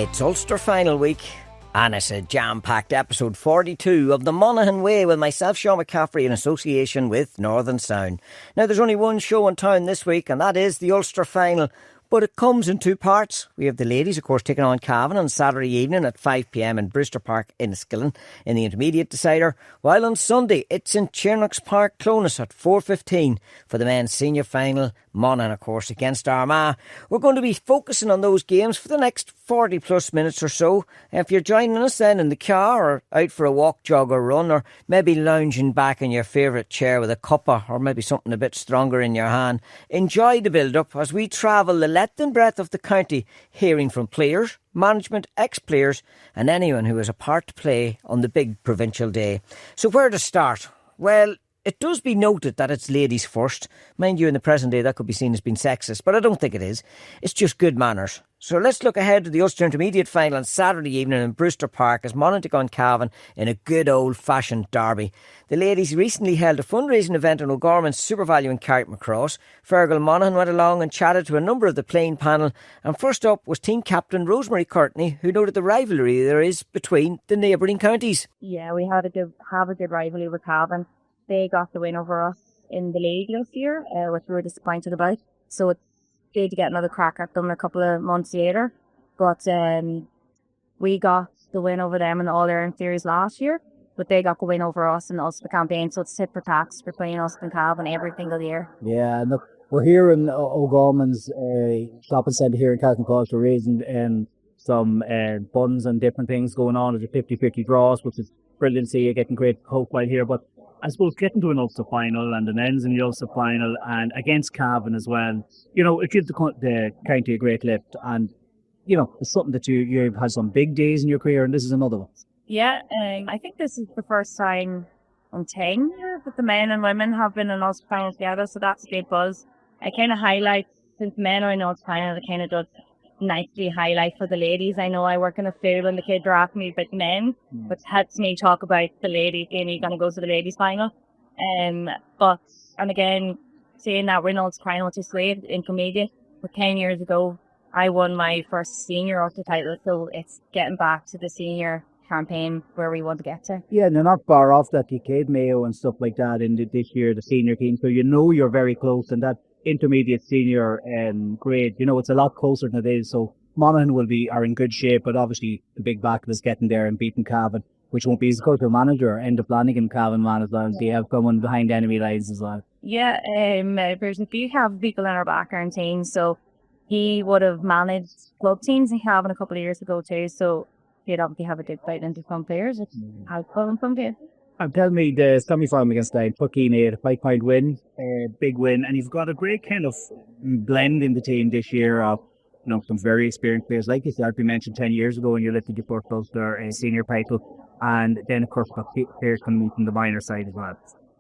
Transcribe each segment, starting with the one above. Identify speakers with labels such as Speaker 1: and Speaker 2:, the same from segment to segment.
Speaker 1: It's Ulster final week, and it's a jam-packed episode 42 of the Monaghan Way with myself, Sean McCaffrey, in association with Northern Sound. Now, there's only one show in town this week, and that is the Ulster final, but it comes in two parts. We have the ladies, of course, taking on Cavan on Saturday evening at 5pm in Brewster Park in Enniskillen in the intermediate decider, while on Sunday it's in Chernock's Park, Clonus at 4:15 for the men's senior final, Monaghan, of course, against Armagh. We're going to be focusing on those games for the next 40 plus minutes or so. If you're joining us then in the car or out for a walk, jog or run, or maybe lounging back in your favourite chair with a cuppa or maybe something a bit stronger in your hand, enjoy the build-up as we travel the length and breadth of the county, hearing from players, management, ex-players and anyone who has a part to play on the big provincial day. So where to start? Well, it does be noted that it's ladies first. Mind you, in the present day that could be seen as being sexist, but I don't think it is. It's just good manners. So let's look ahead to the Ulster Intermediate final on Saturday evening in Brewster Park as Monaghan take on Cavan in a good old-fashioned derby. The ladies recently held a fundraising event on O'Gorman's SuperValu in Carrickmacross. Fergal Monaghan went along and chatted to a number of the playing panel, and first up was team captain Rosemary Courtney, who noted the rivalry there is between the neighbouring counties.
Speaker 2: Yeah, we have a good rivalry with Cavan. They got the win over us in the league this year, which we were disappointed about. So it's good to get another crack at them a couple of months later. But we got the win over them in the All-Ireland series last year, but they got the win over us in the Ulster campaign. So it's tit for tat between us and Cavan every single year.
Speaker 3: Yeah, look, we're here in O'Gorman's shopping centre here in Carrickmacross. We're raising some buns and different things going on as a 50-50 draws, which is brilliant to see you getting great hope while here. But I suppose getting to an Ulster final and an ends in the Ulster final and against Cavan as well, you know, it gives the county a great lift. And, you know, it's something that you've had some big days in your career, and this is another one.
Speaker 2: Yeah, I think this is the first time in 10 years that the men and women have been in Ulster final together, so that's a big buzz. I kind of highlight, since men are in Ulster final, it kind of does nicely highlight for the ladies. I know I work in a field and the kids are asking me about men, but it helps me talk about the ladies. Amy going to go to the ladies final. And again, saying that we're in Ulster final, which is great, intermediate. But 10 years ago, I won my first senior Ulster title, so it's getting back to the senior campaign where we want to get to.
Speaker 3: Yeah, and they're not far off that Decade Mayo and stuff like that in this year, the senior team. So you know you're very close, and that intermediate senior grade, you know, it's a lot closer than it is. So Monaghan are in good shape, but obviously the big battle is getting there and beating Cavan, which won't be easy. Go to a manager, end up landing in Cavan man as well. They have someone behind enemy lines as well.
Speaker 2: Yeah, there's a few Cavan people in our background team, so he would have managed club teams in Cavan a couple of years ago too, so he'd obviously have a good fight into some players. It's helpful in some cases.
Speaker 3: And tell me, the semi-final against Puckeen, a 5-point win, a big win, and you've got a great kind of blend in the team this year of, you know, some very experienced players, like you said, we mentioned 10 years ago when you lifted your first Ulster senior title, and then of course got players coming from the minor side as well.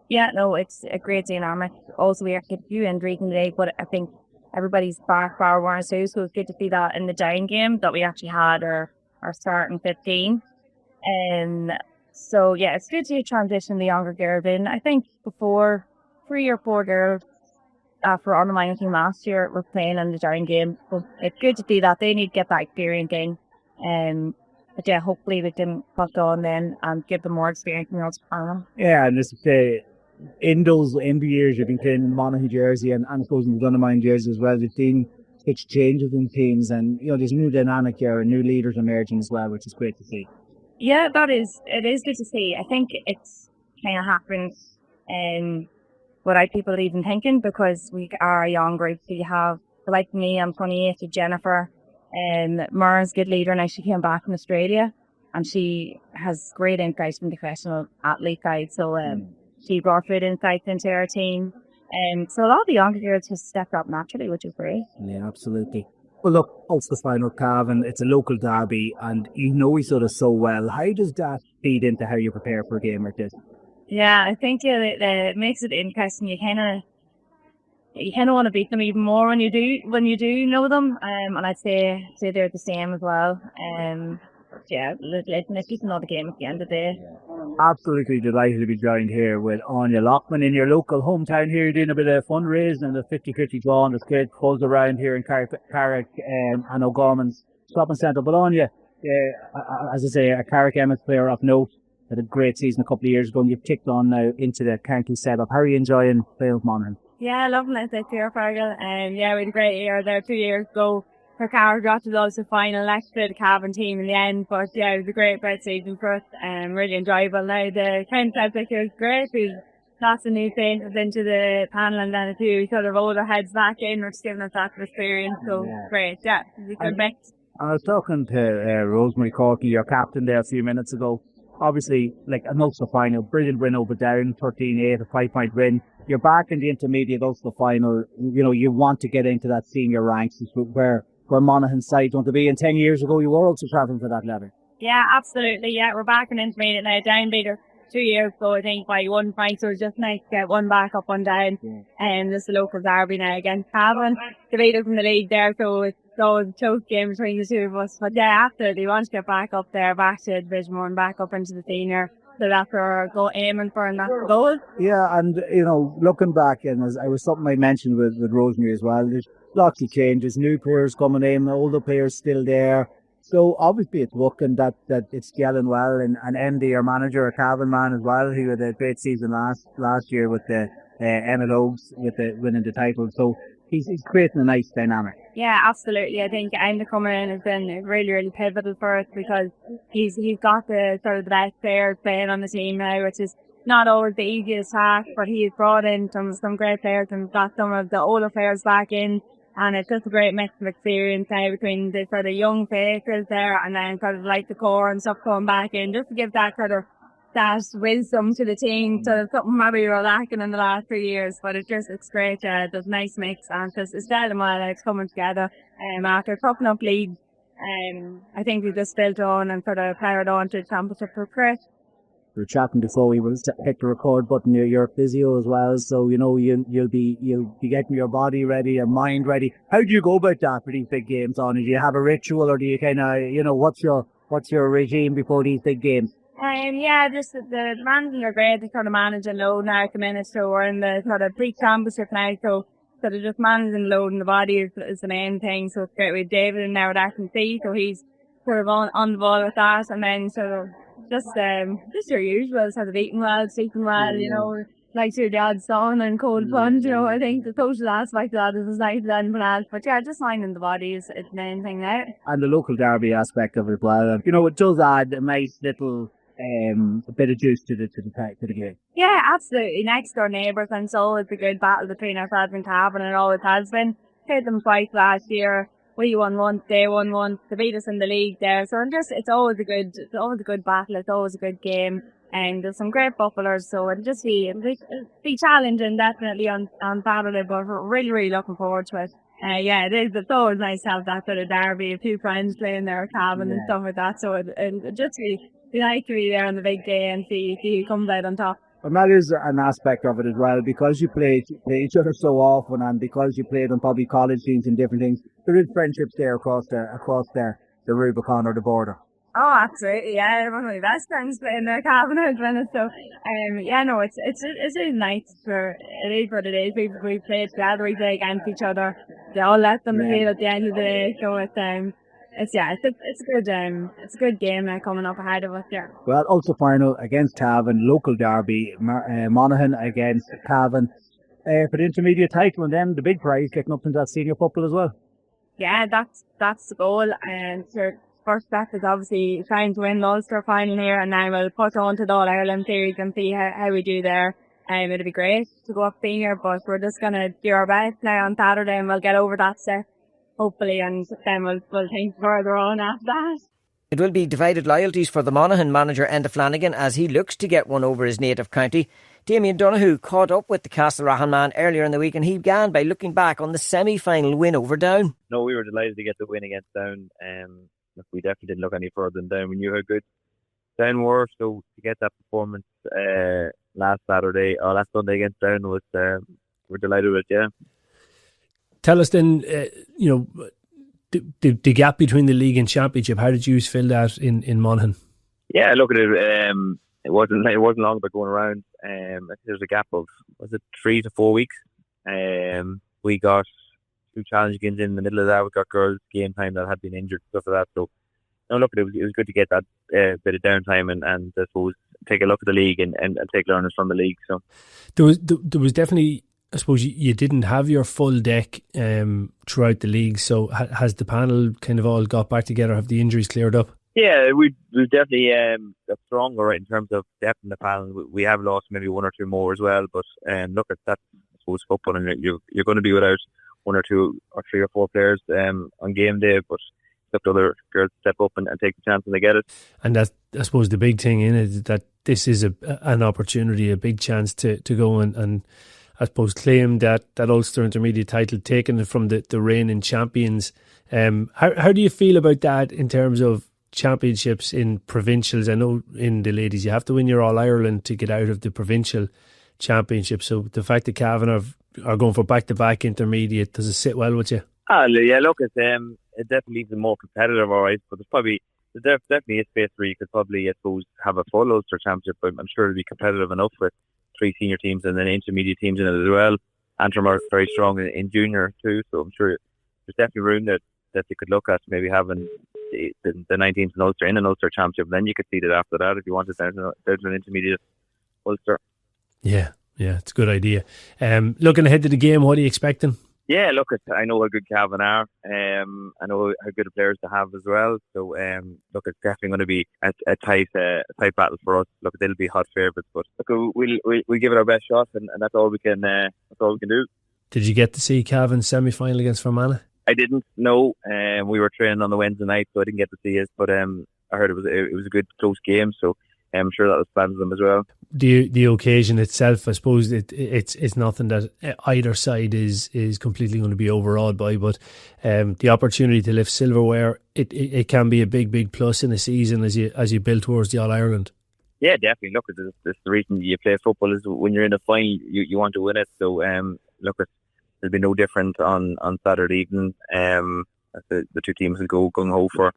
Speaker 2: Yeah, no, it's a great dynamic. Also, we actually had a few injuries in the day, but I think everybody's back bar one or two, so it's good to see that in the giant game that we actually had our starting 15. So, yeah, it's good to transition the younger girls in. I think before 3 or 4 girls for on the minor team last year were playing in the giant game. So it's good to see that. They need to get that experience in. But yeah, hopefully we can put on then and give them more experience in the Ulster final.
Speaker 3: Yeah, and this in the years you've been playing Monaghan jersey and I suppose in the Dunamine jersey as well, you've seen pitch changes in teams and, you know, there's new dynamic here and new leaders emerging as well, which is great to see.
Speaker 2: Yeah, it is good to see. I think it's kind of happened without people even thinking, because we are a young group. So you have, like me, I'm 28, Jennifer, and Mara's a good leader. Now she came back from Australia and she has great insights from the professional athlete side. So she brought good insights into our team. So a lot of the younger girls just stepped up naturally, which is great.
Speaker 3: Yeah, absolutely. Well, look, Ulster final, Cavan, it's a local derby, and you know each other so well. How does that feed into how you prepare for a game like this?
Speaker 2: Yeah, I think it makes it interesting. You kind of want to beat them even more when you do know them. And I'd say they're the same as well. Yeah, it's just another game at the end of the day.
Speaker 3: Absolutely delighted to be joined here with Anya Lockman in your local hometown here. You're doing a bit of fundraising and the 50-50 draw and the kids pulls around here in Carrick and O'Gorman's Shopping Centre. But on you, as I say, a Carrick Emmett player of note, had a great season a couple of years ago, and you've ticked on now into the county setup. How are you enjoying playing with Monaghan?
Speaker 2: Yeah, loving it this year, Fergal. Yeah, we had a great year there 2 years ago. For Carrick got to the Ulster final, actually the Cavan team in the end. But yeah, it was a great season for us and really enjoyable. Now the county setup this year is great. We've lots of new faces into the panel, and then a few sort of older heads back in, which is giving us that experience. So great, yeah, it was a good mix.
Speaker 3: I was talking to Rosemary Corky, your captain, there a few minutes ago. Obviously, like an Ulster final, brilliant win over Down, 13-8, a 5-point win. You're back in the intermediate Ulster final. You know, you want to get into that senior ranks where Monaghan's side want to be. And 10 years ago, you were also travelling for that level.
Speaker 2: Yeah, absolutely. Yeah, we're back in intermediate now. Down beat her 2 years ago, I think, by 1 point. So it's just nice to get one back up, one down. And this is a local derby now against Cavan. They beat us in the league there, so it's always a close game between the two of us. But yeah, absolutely, we want to get back up there, back to Division 1, back up into the senior. So that's where we're aiming for, and that's the goal.
Speaker 3: Yeah, and you know, looking back, and as I was something I mentioned with Rosemary as well, there's lots of changes, new players coming in, older players still there. So obviously it's working that it's gelling well, and Andy, your manager, a Cavan man as well, who had a great season last year with the Emmett Oaks with winning the title. So he's creating a nice dynamic.
Speaker 2: Yeah, absolutely. I think Andy coming in has been really pivotal for us, because he's got the sort of the best players playing on the team now, which is not always the easiest task, but he's brought in some great players and got some of the older players back in. And it's just a great mix of experience now between the sort of young faces there, and then sort of like the core and stuff coming back in, just to give that sort of that wisdom to the team. So something maybe we were lacking in the last 3 years, but it's great. There's a nice mix, and it's dead and well, it's coming together. After a tough enough league, I think we just built on and sort of powered on to the championship for great.
Speaker 3: We were chatting before we hit the record button. You're physio as well, so you know you'll be getting your body ready, your mind ready. How do you go about that for these big games? Do you have a ritual, or do you kind of what's your regime before these big games?
Speaker 2: Yeah, just the managing are great. They sort of manage and load now at the minute, so we're in the sort of pre-championship now, so sort of just managing loading the body is the main thing. So it's great with David and now at R&C, so he's sort of on the ball with that, and then sort of just your usual sort of eating well, sleeping well, like your dad's son and cold plunge, I think the social aspect of that is as nice as anything else. But yeah, just minding the body is the main thing now. And
Speaker 3: the local derby aspect of it as well. It does add a nice little a bit of juice to the game.
Speaker 2: Yeah, absolutely. Next door neighbours, and so it's a good battle between ourselves and Cavan, and it always has been. Played them twice last year. We won once, they won once. They beat us in the league there, so it's always a good battle. It's always a good game, and there's some great buffalers. So it'll be challenging definitely on Saturday, but we're really looking forward to it. Yeah, it's always nice to have that sort of derby, a few friends playing there, Cavan and stuff like that. So it'll just be nice to be there on the big day and see who comes out on top.
Speaker 3: And that is an aspect of it as well, because you play each other so often, and because you played on probably college teams and different things, there is friendships there across the Rubicon or the border.
Speaker 2: Oh, absolutely, yeah. One of my best friends playing there, Cavan at the minute. So, it's really nice. It is what it is. We play together, we play against each other. They all let them play at the end of the day. So it's a good game now coming up ahead of us there.
Speaker 3: Well, Ulster final against Cavan, local derby, Monaghan against Cavan for the intermediate title, and then the big prize getting up into that senior football as well.
Speaker 2: Yeah, that's the goal, and first step is obviously trying to win the Ulster final here, and then we'll push on to the All-Ireland series and see how we do there. It'll be great to go up senior, but we're just going to do our best now on Saturday, and we'll get over that step, hopefully, and then we'll think further on after that.
Speaker 1: It will be divided loyalties for the Monaghan manager Enda Flanagan as he looks to get one over his native county. Damien Donoghue caught up with the Castlerahan man earlier in the week, and he began by looking back on the semi-final win over Down.
Speaker 4: No, we were delighted to get the win against Down. We definitely didn't look any further than Down. We knew how good Down were, so to get that performance last Sunday against Down was we're delighted with it, yeah.
Speaker 5: Tell us then, the gap between the league and championship. How did you fill that in Monaghan?
Speaker 4: Yeah, look at it. It wasn't long about going around. I think there's a gap of 3 to 4 weeks. We got two challenge games in the middle of that. We've got girls game time that had been injured, stuff like that. So no, look, it was good to get that bit of downtime and I suppose take a look at the league and take learners from the league. So
Speaker 5: there was definitely, I suppose you didn't have your full deck throughout the league. So has the panel kind of all got back together? Have the injuries cleared up?
Speaker 4: Yeah, we've definitely got stronger right, in terms of depth in the panel. We have lost maybe one or two more as well, but look at that. I suppose football, and you're going to be without one or two or three or four players on game day, but it's up to other girls to step up and take the chance when they get it.
Speaker 5: And that's, I suppose, the big thing in it is that this is an opportunity, a big chance to go and I suppose claim that Ulster intermediate title, taking it from the reigning champions. How do you feel about that in terms of championships in provincials? I know in the ladies you have to win your All-Ireland to get out of the provincial championship, so the fact that Cavan are going for back-to-back intermediate, does it sit well with you?
Speaker 4: Yeah, look, it definitely leaves it more competitive, alright, but there definitely is space where you could probably, I suppose, have a full Ulster championship, but I'm sure it'll be competitive enough with 3 senior teams and then intermediate teams in it as well. Antrim are very strong in junior too, so I'm sure there's definitely room that they could look at maybe having the 9 teams in Ulster in an Ulster championship. Then you could see that after that if you wanted down to an intermediate Ulster.
Speaker 5: Yeah, it's a good idea. Looking ahead to the game, what are you expecting?
Speaker 4: Yeah, look, I know how good Cavan are. I know how good players to have as well. So, look, it's definitely going to be a tight battle for us. Look, they'll be hot favourites, but look, we'll give it our best shot, and that's all we can. That's all we can do. Did
Speaker 5: you get to see Cavan's semi-final against Fermanagh?
Speaker 4: I didn't know. We were training on the Wednesday night, so I didn't get to see it. But I heard it was a good close game, so I'm sure that was planned for them as well.
Speaker 5: The occasion itself, I suppose it's nothing that either side is completely going to be overawed by, but the opportunity to lift silverware, it can be a big plus in a season as you build towards the All-Ireland. Yeah, definitely. Look, it's the reason you play football is when you're in a final, you want to win it. So look, there'll be no different on Saturday evening. The two teams will go gung-ho for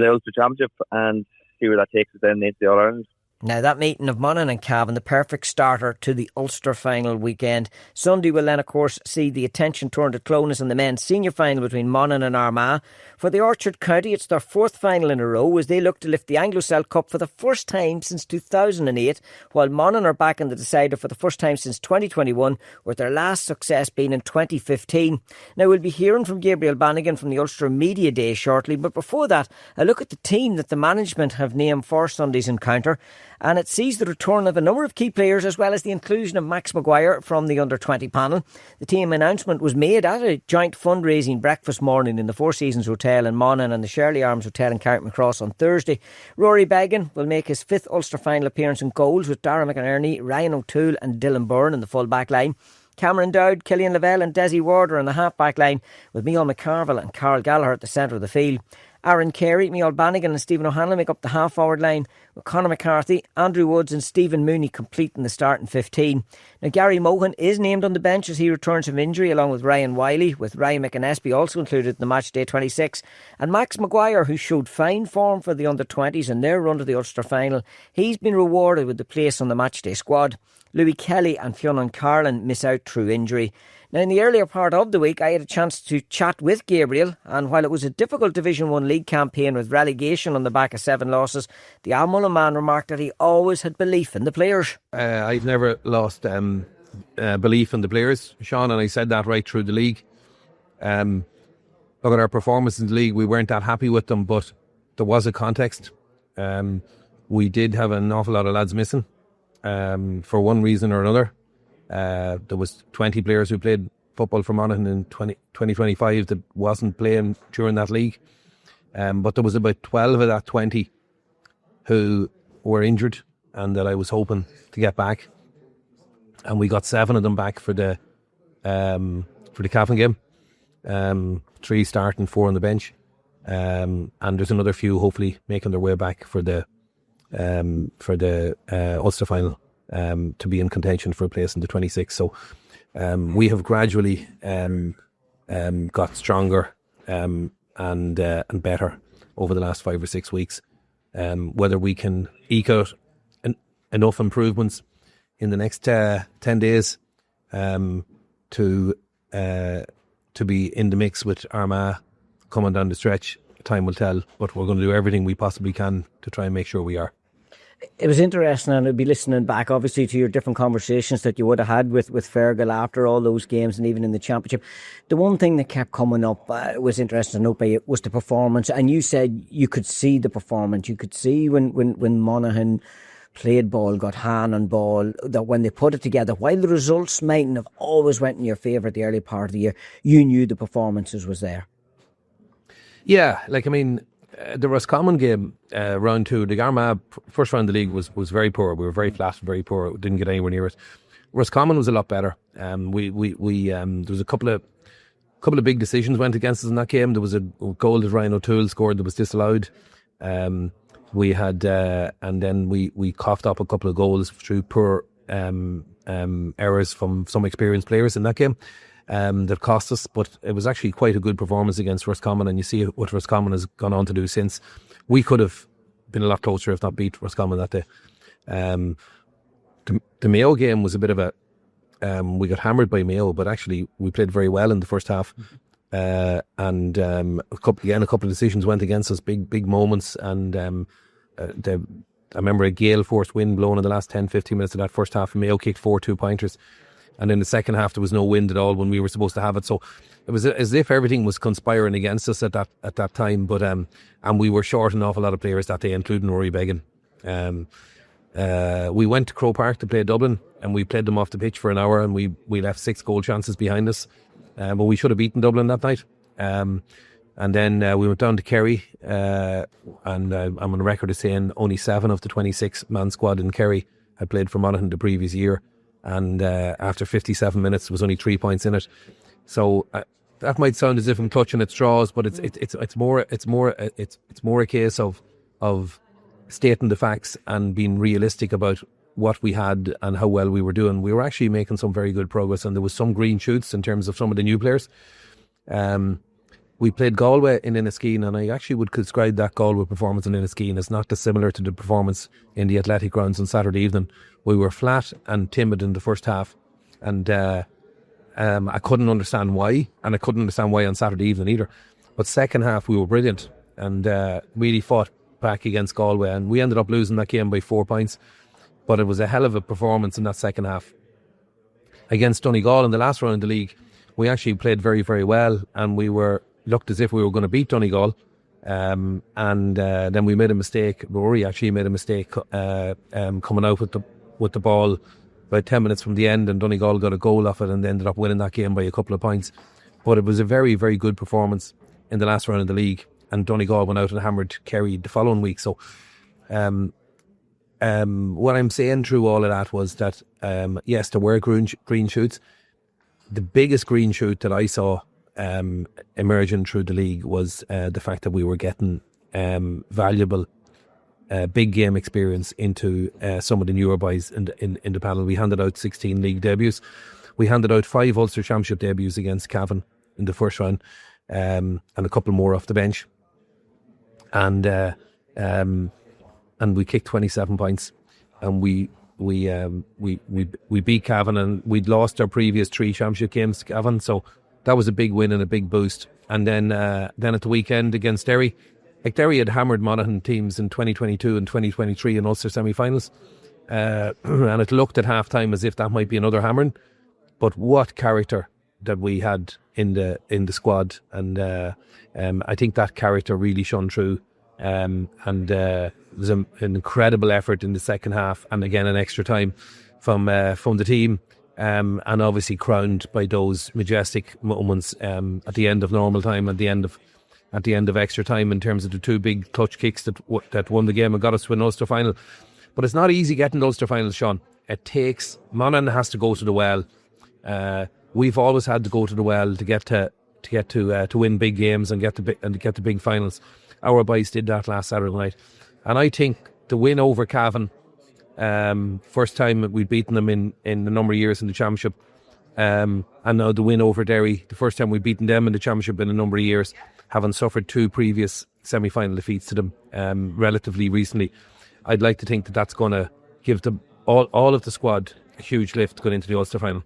Speaker 5: the Ulster Championship and see where that takes us then into the All-Ireland.
Speaker 1: Now that meeting of Monaghan and Cavan, the perfect starter to the Ulster final weekend. Sunday will then of course see the attention turn to Clonus and the men's senior final between Monaghan and Armagh. For the Orchard County, it's their 4th final in a row as they look to lift the Anglo-Celt Cup for the first time since 2008, while Monaghan are back in the decider for the first time since 2021, with their last success being in 2015. Now we'll be hearing from Gabriel Bannigan from the Ulster Media Day shortly, but before that, a look at the team that the management have named for Sunday's encounter. And it sees the return of a number of key players as well as the inclusion of Max Maguire from the under-20 panel. The team announcement was made at a joint fundraising breakfast morning in the Four Seasons Hotel in Monaghan and the Shirley Arms Hotel in Carrickmacross on Thursday. Rory Beggan will make his 5th Ulster final appearance in goals with Dara McInerney, Ryan O'Toole and Dylan Byrne in the full back line. Cameron Dowd, Killian Lavelle and Desi Warder in the half-back line, with Micheál McCarville and Carl Gallagher at the centre of the field. Aaron Carey, Micheál Bannigan and Stephen O'Hanlon make up the half-forward line, with Conor McCarthy, Andrew Woods and Stephen Mooney completing the starting 15. Now Gary Mohan is named on the bench as he returns from injury along with Ryan Wiley, with Ryan McInnesby also included in the match day 26. And Max Maguire, who showed fine form for the under-20s in their run to the Ulster final, he's been rewarded with the place on the match day squad. Louis Kelly and Fionn Carlin miss out through injury. Now, in the earlier part of the week, I had a chance to chat with Gabriel, and while it was a difficult Division 1 league campaign with relegation on the back of 7 losses, the Almullen man remarked that he always had belief in the players.
Speaker 6: I've never lost belief in the players, Sean, and I said that right through the league. Look at our performance in the league, we weren't that happy with them, but there was a context. We did have an awful lot of lads missing for one reason or another. There was 20 players who played football for Monaghan in 2025 that wasn't playing during that league. But there was about 12 of that 20 who were injured and that I was hoping to get back. And we got 7 of them back for the Cavan game. 3 starting, 4 on the bench. And there's another few hopefully making their way back for the Ulster final. To be in contention for a place in the 26th. So we have gradually got stronger and better over the last 5 or 6 weeks. Whether we can eke out enough improvements in the next 10 days to to be in the mix with Armagh coming down the stretch. Time will tell, but we're going to do everything we possibly can to try and make sure we are.
Speaker 1: It was interesting, and I'd be listening back, obviously, to your different conversations that you would have had with Fergal after all those games and even in the championship. The one thing that kept coming up was interesting to note by you was the performance, and you said you could see the performance. You could see when Monaghan played ball, got hand on ball, that when they put it together, while the results mightn't have always went in your favour the early part of the year, you knew the performances was there.
Speaker 6: Yeah, the Roscommon game, round 2, the Armagh first round of the league was very poor. We were very flat, very poor. Didn't get anywhere near it. Roscommon was a lot better. We there was a couple of big decisions went against us in that game. There was a goal that Ryan O'Toole scored that was disallowed. We had and then we coughed up a couple of goals through poor errors from some experienced players in that game. That cost us, but it was actually quite a good performance against Roscommon, and you see what Roscommon has gone on to do since. We could have been a lot closer if not beat Roscommon that day. The Mayo game was a bit of a we got hammered by Mayo, but actually we played very well in the first half. And a couple of decisions went against us, big moments, and I remember a gale force wind blowing in the last 10-15 minutes of that first half, and Mayo kicked 4 2-pointers. And in the second half, there was no wind at all when we were supposed to have it. So it was as if everything was conspiring against us at that time. But and we were short an awful lot of players that day, including Rory Beggan. We went to Croke Park to play Dublin, and we played them off the pitch for an hour, and we left 6 goal chances behind us. But we should have beaten Dublin that night. And then we went down to Kerry, and I'm on the record as saying only 7 of the 26-man squad in Kerry had played for Monaghan the previous year. And after 57 minutes, there was only 3 points in it. So that might sound as if I'm clutching at straws, but it's more a case of stating the facts and being realistic about what we had and how well we were doing. We were actually making some very good progress, and there was some green shoots in terms of some of the new players. We played Galway in Inniskeen, and I actually would describe that Galway performance in Inniskeen as not dissimilar to the performance in the Athletic Grounds on Saturday evening. We were flat and timid in the first half, and I couldn't understand why, and I couldn't understand why on Saturday evening either. But second half we were brilliant and really fought back against Galway, and we ended up losing that game by 4 points. But it was a hell of a performance in that second half. Against Donegal in the last round of the league, we actually played very, very well, and we looked as if we were going to beat Donegal. And then we made a mistake. Rory actually made a mistake coming out with the ball about 10 minutes from the end, and Donegal got a goal off it and they ended up winning that game by a couple of points. But it was a very, very good performance in the last round of the league, and Donegal went out and hammered Kerry the following week. So what I'm saying through all of that was that yes, there were green shoots. The biggest green shoot that I saw emerging through the league was the fact that we were getting valuable big game experience into some of the newer boys in the panel. We handed out 16 league debuts. We handed out 5 Ulster Championship debuts against Cavan in the first round, and a couple more off the bench. And we kicked 27 points, and we beat Cavan, and we'd lost our previous 3 championship games to Cavan, so that was a big win and a big boost. And then at the weekend against Derry, Derry had hammered Monaghan teams in 2022 and 2023 in Ulster semi-finals, and it looked at half-time as if that might be another hammering. But what character that we had in the squad, and I think that character really shone through. It was an incredible effort in the second half, and again an extra time from the team, and obviously crowned by those majestic moments at the end of normal time, at the end of extra time, in terms of the 2 big clutch kicks that won the game and got us to an Ulster final. But it's not easy getting the Ulster finals, Sean. It takes Monaghan has to go to the well. We've always had to go to the well to get to win big games and get the big finals. Our boys did that last Saturday night, and I think the win over Cavan, first time we'd beaten them in a number of years in the championship, and now the win over Derry, the first time we'd beaten them in the championship in a number of years, having suffered 2 previous semi-final defeats to them relatively recently. I'd like to think that that's going to give all of the squad a huge lift going into the Ulster final.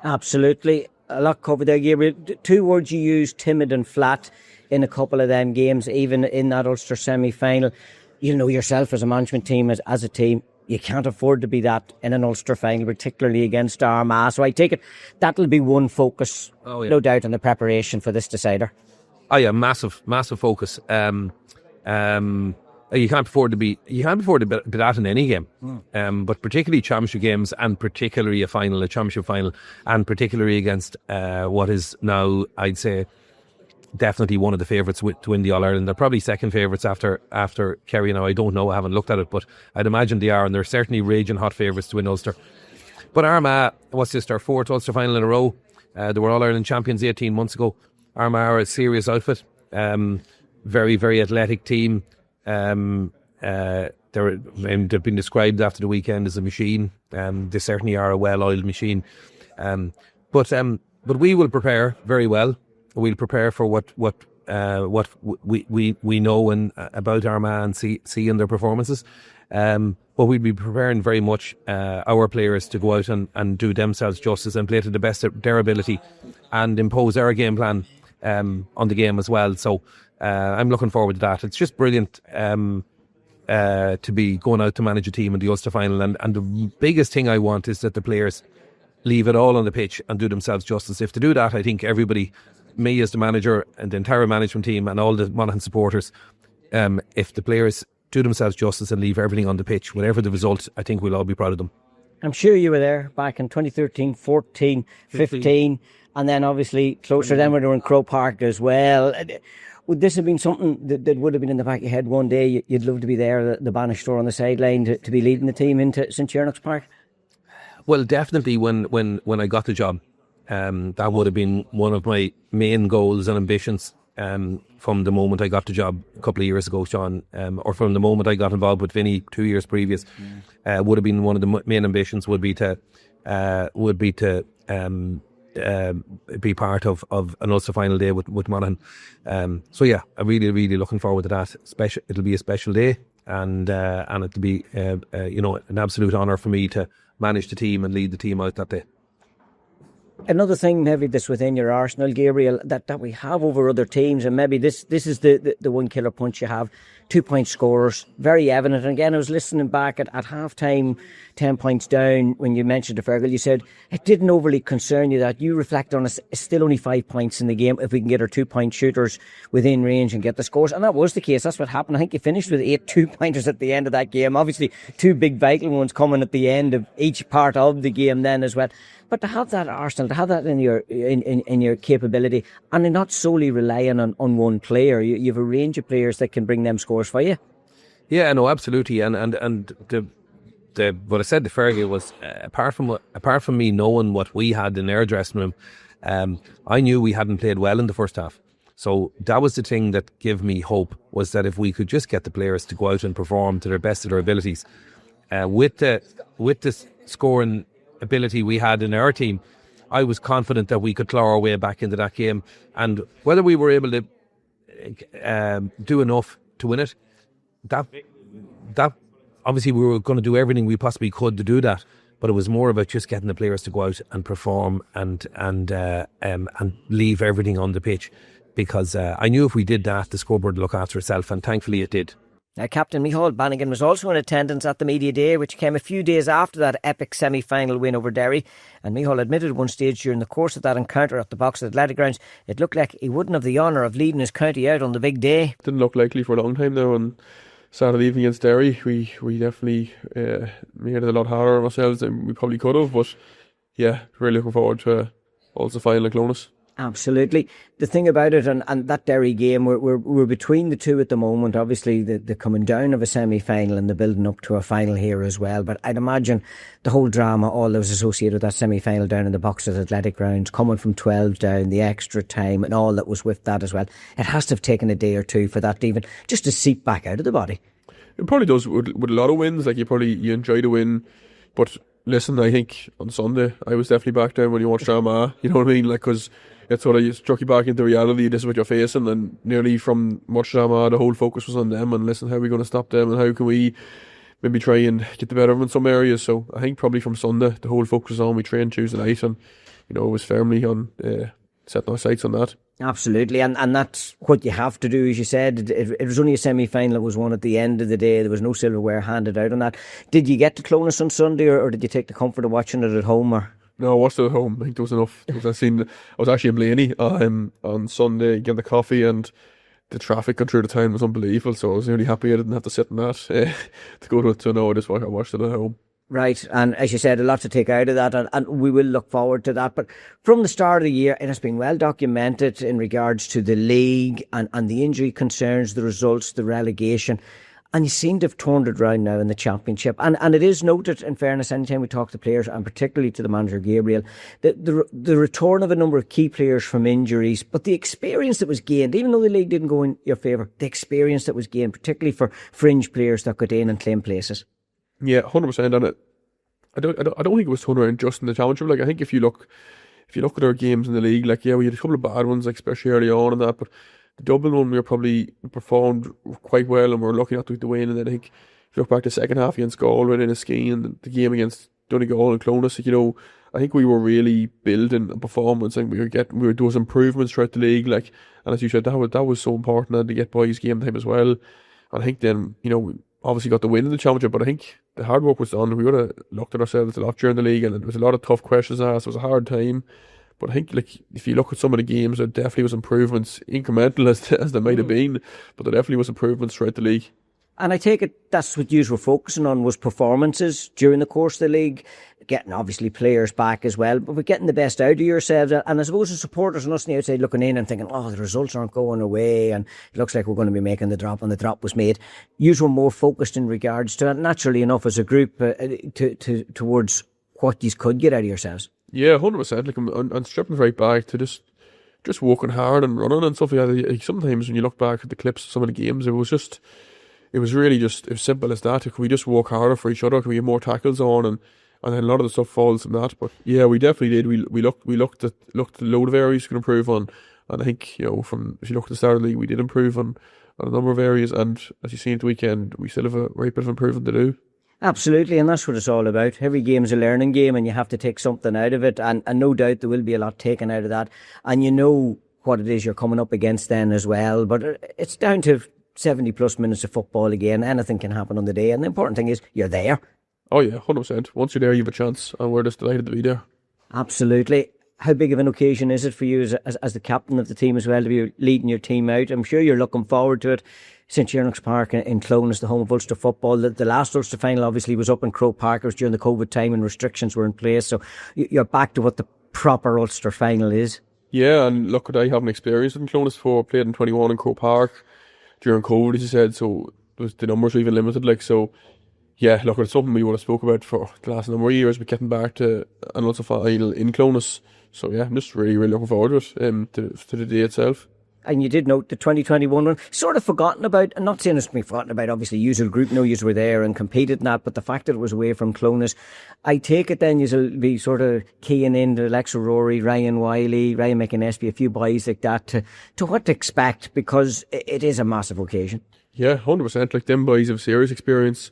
Speaker 1: Absolutely. a lot covered there, Gabriel. Two words you used, timid and flat, in a couple of them games, even in that Ulster semi-final. You know yourself as a management team, as a team, you can't afford to be that in an Ulster final, particularly against Armagh. So I take it that'll be one focus, no doubt, in the preparation for this decider.
Speaker 6: Oh yeah, massive focus. You can't afford to be that in any game. But particularly championship games, and particularly a championship final, and particularly against what is now, I'd say, definitely one of the favourites to win the All-Ireland. They're probably second favourites after Kerry now. I don't know, I haven't looked at it, but I'd imagine they are, and they're certainly raging hot favourites to win Ulster. But Armagh, what's this, their fourth Ulster final in a row? They were All-Ireland champions 18 months ago. Armagh are a serious outfit. Very, very athletic team. They've been described after the weekend as a machine. They certainly are a well-oiled machine. But we will prepare very well. We'll prepare for what we know about Armagh and see in their performances. But we'll be preparing very much our players to go out and do themselves justice and play to the best of their ability and impose our game plan on the game as well. So I'm looking forward to that. It's just brilliant to be going out to manage a team in the Ulster final. And the biggest thing I want is that the players leave it all on the pitch and do themselves justice. If they do that, I think everybody, me as the manager and the entire management team and all the Monaghan supporters, if the players do themselves justice and leave everything on the pitch, whatever the result, I think we'll all be proud of them.
Speaker 1: I'm sure you were there back in 2013, 14, 15, and then obviously closer then when they were in Croke Park as well. Would this have been something that would have been in the back of your head one day? You'd love to be there, the Banish store on the sideline, to be leading the team into St. Cernach's Park?
Speaker 6: Well, definitely when I got the job, that would have been one of my main goals and ambitions from the moment I got the job a couple of years ago, Sean, or from the moment I got involved with Vinny 2 years previous. Would have been one of the main ambitions would be to be part of an Ulster final day with Monaghan. So yeah, I'm really looking forward to that. It'll be a special day, and it'll be an absolute honour for me to manage the team and lead the team out that day.
Speaker 1: Another thing maybe that's within your arsenal, Gabriel, that we have over other teams, and maybe this is the one killer punch you have, 2-point scorers, very evident. And again, I was listening back at half time, 10 points down, when you mentioned the Fergal, you said it didn't overly concern you that. You reflect on it's still only 5 points in the game if we can get our 2-point shooters within range and get the scores. And that was the case. That's what happened. I think you finished with 8 2-pointers at the end of that game. Obviously, 2 big vital ones coming at the end of each part of the game then as well. But to have that arsenal, to have that in your capability, and not solely relying on one player, you have a range of players that can bring them scores for you.
Speaker 6: Yeah, no, absolutely. And the what I said to Fergie was apart from me knowing what we had in our dressing room, I knew we hadn't played well in the first half. So that was the thing that gave me hope, was that if we could just get the players to go out and perform to their best of their abilities, with the scoring ability we had in our team, I was confident that we could claw our way back into that game. And whether we were able to do enough to win it, that obviously we were going to do everything we possibly could to do that. But it was more about just getting the players to go out and perform and leave everything on the pitch, because I knew if we did that, the scoreboard would look after itself, and thankfully it did.
Speaker 1: Now, Captain Micheál Bannigan was also in attendance at the media day, which came a few days after that epic semi-final win over Derry. And Micheál admitted at one stage during the course of that encounter at the Box Athletic Grounds, it looked like he wouldn't have the honour of leading his county out on the big day.
Speaker 7: Didn't look likely for a long time now, and Saturday evening against Derry, we definitely made it a lot harder on ourselves than we probably could have. But yeah, really looking forward to also final at Clonus.
Speaker 1: Absolutely. The thing about it, and that Derry game, we're between the two at the moment. Obviously, the coming down of a semi-final and the building up to a final here as well. But I'd imagine the whole drama, all that was associated with that semi-final down in the Box at Athletic Grounds, coming from 12 down, the extra time and all that was with that as well. It has to have taken a day or two for that to even just to seep back out of the body.
Speaker 7: It probably does with a lot of wins. Like you enjoy the win, but listen, I think on Sunday I was definitely back down when you watched Armagh. You know what I mean? Like, because it sort of struck you back into reality. This is what you're facing, and nearly from watching Armagh, the whole focus was on them. And listen, how are we going to stop them, and how can we maybe try and get the better of them in some areas? So I think probably from Sunday, the whole focus was on. We trained Tuesday night, and it was firmly on setting our sights on that.
Speaker 1: Absolutely, and that's what you have to do, as you said. It was only a semi-final, it was won at the end of the day. There was no silverware handed out on that. Did you get to Clonus on Sunday, or did you take the comfort of watching it at home? Or?
Speaker 7: No, I watched it at home. I think there was enough. I was actually in Blaney on Sunday getting the coffee, and the traffic going through the town was unbelievable, so I was really happy I didn't have to sit in that to go to it. So no, I watched it at home.
Speaker 1: Right, and as you said, a lot to take out of that, and we will look forward to that. But from the start of the year, it has been well documented in regards to the league and the injury concerns, the results, the relegation. And you seem to have turned it around now in the championship. And it is noted, in fairness, anytime we talk to players, and particularly to the manager, Gabriel, the return of a number of key players from injuries, but the experience that was gained, even though the league didn't go in your favour, the experience that was gained, particularly for fringe players that got in and claim places.
Speaker 7: Yeah, 100%. And I don't think it was turned around just in the championship. Like, I think if you look at our games in the league, like, yeah, we had a couple of bad ones, like, especially early on and that, but the Dublin one, we probably performed quite well and we were lucky not to get the win. And then I think if you look back to the second half against Galway and Enniskeane and the game against Donegal and Clonus, I think we were really building a performance, and there was improvements throughout the league. Like, and as you said, that was so important, and to get boys game time as well. And I think then, we obviously got the win in the championship, but I think the hard work was done. We would have looked at ourselves a lot during the league, and there was a lot of tough questions asked. It was a hard time. But I think, like, if you look at some of the games, there definitely was improvements, incremental as there might have been, but there definitely was improvements throughout the league.
Speaker 1: And I take it that's what you were focusing on, was performances during the course of the league, getting obviously players back as well, but getting the best out of yourselves. And I suppose the supporters and us on the outside looking in and thinking, the results aren't going away and it looks like we're going to be making the drop, and the drop was made. You were more focused in regards to, naturally enough, as a group, towards what you could get out of yourselves.
Speaker 7: Yeah, 100%. Like, I'm stripping right back to just working hard and running and stuff like that. Like, sometimes when you look back at the clips of some of the games, it was really just as simple as that. Could we just work harder for each other? Could we get more tackles on? And then a lot of the stuff falls from that. But yeah, we definitely did. We looked at a load of areas we could improve on. And I think, if you look at the start of the league, we did improve on a number of areas. And as you see at the weekend, we still have a right bit of improvement to do.
Speaker 1: Absolutely, and that's what it's all about. Every game's a learning game, and you have to take something out of it, and no doubt there will be a lot taken out of that. And you know what it is you're coming up against then as well, but it's down to 70 plus minutes of football again. Anything can happen on the day, and the important thing is you're there.
Speaker 7: Oh yeah, 100%. Once you're there, you have a chance, and we're just delighted to be there.
Speaker 1: Absolutely. How big of an occasion is it for you as the captain of the team as well, to be leading your team out? I'm sure you're looking forward to it. St. Cyrnix Park in Clonus, the home of Ulster football. The last Ulster final obviously was up in Croke Park. It was during the COVID time and restrictions were in place. So you're back to what the proper Ulster final is.
Speaker 7: Yeah, and look, I haven't experienced it in Clonus before. I played in 21 in Croke Park during COVID, as you said. So the numbers were even limited. Like, so yeah, look, it's something we would have spoke about for the last number of years, but getting back to an Ulster final in Clonus. So yeah, I'm just really, really looking forward to it, to the day itself.
Speaker 1: And you did note the 2021 one, sort of forgotten about. I'm not saying it's been forgotten about, obviously, usual group, no, you were there and competed in that, but the fact that it was away from Clonus, I take it then you'll be sort of keying in to Alexa Rory, Ryan Wiley, Ryan McInnesby, a few boys like that, to what to expect, because it is a massive occasion.
Speaker 7: Yeah, 100%. Like, them boys have serious experience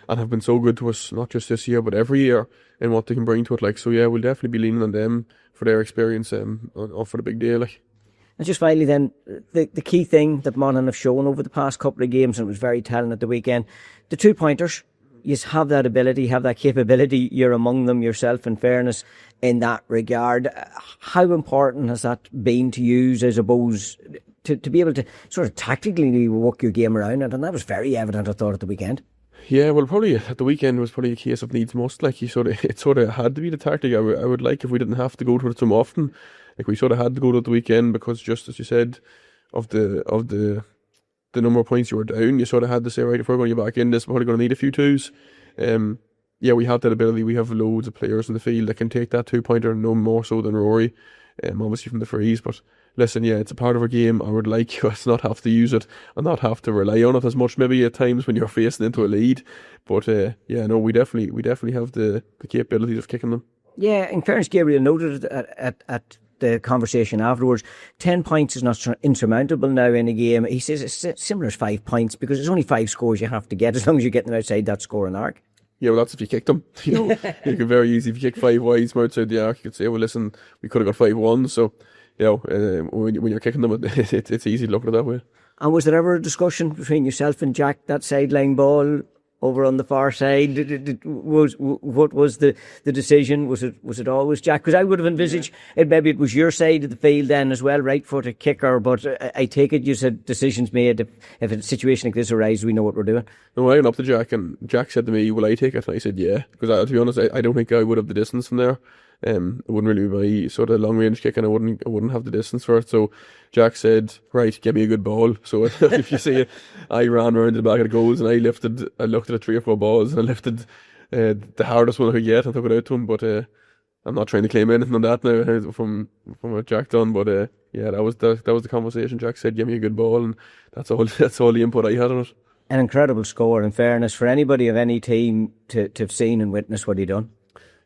Speaker 7: and have been so good to us, not just this year, but every year, in what they can bring to it. Like, so yeah, we'll definitely be leaning on them for their experience for the big day. Like.
Speaker 1: And just finally then, the key thing that Monaghan have shown over the past couple of games, and it was very telling at the weekend, the 2-pointers, you have that ability, have that capability, you're among them yourself, in fairness, in that regard. How important has that been to use, I suppose, to be able to sort of tactically work your game around it? And that was very evident, I thought, at the weekend.
Speaker 7: Yeah, well, probably at the weekend was probably a case of needs must. Like, it sort of had to be the tactic. I would like if we didn't have to go to it so often. Like, we sort of had to go to it the weekend because, just as you said, of the number of points you were down, you sort of had to say, right, if we're going to get back in this, we're probably going to need a few twos. Yeah, we have that ability. We have loads of players in the field that can take that 2-pointer, no more so than Rory, obviously from the frees. But listen, yeah, it's a part of our game. I would like us not have to use it and not have to rely on it as much, maybe at times when you're facing into a lead. But yeah, no, we definitely have the capabilities of kicking them.
Speaker 1: Yeah, in fairness, Gabriel noted at the conversation afterwards, 10 points is not insurmountable now in a game. He says it's similar as 5 points because it's only 5 scores you have to get as long as you're getting outside that scoring arc.
Speaker 7: Yeah, well, that's if you kicked them. You know, you could very easy, if you kick 5 wides from outside the arc, you could say, well, listen, we could have got 5-1. So, you know, when you're kicking them, it's easy to look at it that way.
Speaker 1: And was there ever a discussion between yourself and Jack, that sideline ball over on the far side? What was the decision? Was it always Jack? Because I would have envisaged maybe it was your side of the field then as well, right footed kicker. But I take it you said decisions made. If a situation like this arises, we know what we're doing.
Speaker 7: No, I went up to Jack, and Jack said to me, will I take it? And I said, yeah. Because to be honest, I don't think I would have the distance from there. It wouldn't really be my sort of long range kick, and I wouldn't have the distance for it. So Jack said, right, give me a good ball. So if you see it, I ran around the back of the goals, and I looked at 3 or 4 balls, and I lifted the hardest one I could get and took it out to him. But I'm not trying to claim anything on that now from what Jack done. But yeah, that was the conversation. Jack said, give me a good ball, and that's all the input I had on it.
Speaker 1: An incredible score, in fairness, for anybody of any team to have seen and witnessed what he done.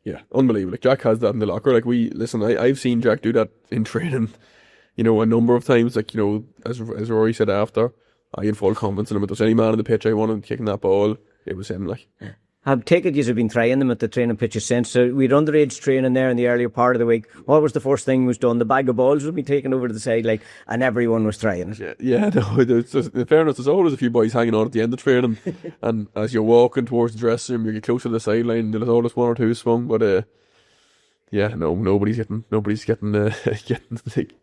Speaker 7: Yeah, unbelievable. Like, Jack has that in the locker. Like, I've seen Jack do that in training, you know, a number of times. Like, you know, as Rory said after, I had full confidence in him. If there's any man on the pitch I wanted kicking that ball, it was him. Like,
Speaker 1: I've taken you have been trying them at the training pitches since. So we'd underage training there in the earlier part of the week. What was the first thing was done? The bag of balls would be taken over to the side, like, and everyone was trying it.
Speaker 7: Yeah. No, in fairness, there's always a few boys hanging on at the end of training, and as you're walking towards the dressing room, you get close to the sideline. There's always 1 or 2 swung, but yeah, no, nobody's getting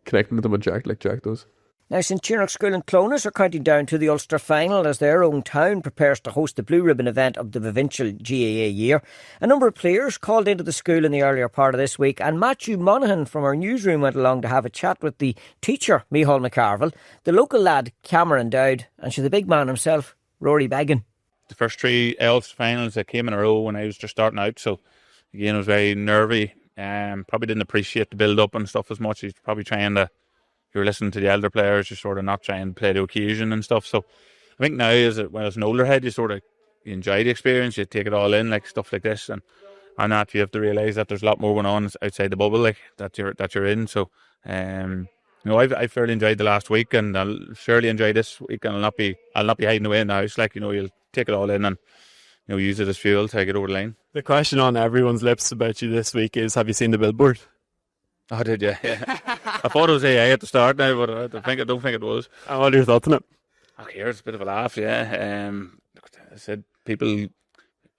Speaker 7: connecting with them with Jack like Jack does.
Speaker 1: Now, St Ciarán School in Clonus are counting down to the Ulster final as their own town prepares to host the Blue Ribbon event of the provincial GAA year. A number of players called into the school in the earlier part of this week, and Matthew Monaghan from our newsroom went along to have a chat with the teacher, Micheál McCarville, the local lad, Cameron Dowd, and the big man himself, Rory Beggan.
Speaker 8: The first 3 Ulster finals that came in a row when I was just starting out, so again, I was very nervy. Probably didn't appreciate the build-up and stuff as much. He's probably trying to, if you're listening to the elder players, you're sort of not trying to play the occasion and stuff. So I think now, as an older head, you enjoy the experience, you take it all in, like stuff like this, and that you have to realise that there's a lot more going on outside the bubble, like that you're in. So I fairly enjoyed the last week, and I'll surely enjoy this week, and I'll not be hiding away in the house. Like, you know, you'll take it all in and, you know, use it as fuel to get over the line.
Speaker 9: The question on everyone's lips about you this week is, have you seen the billboard?
Speaker 8: Oh, did you? Yeah. I thought it was AA at the start now, but I don't think it was.
Speaker 9: And what are your thoughts on it?
Speaker 8: Okay, it's a bit of a laugh, yeah. I said people,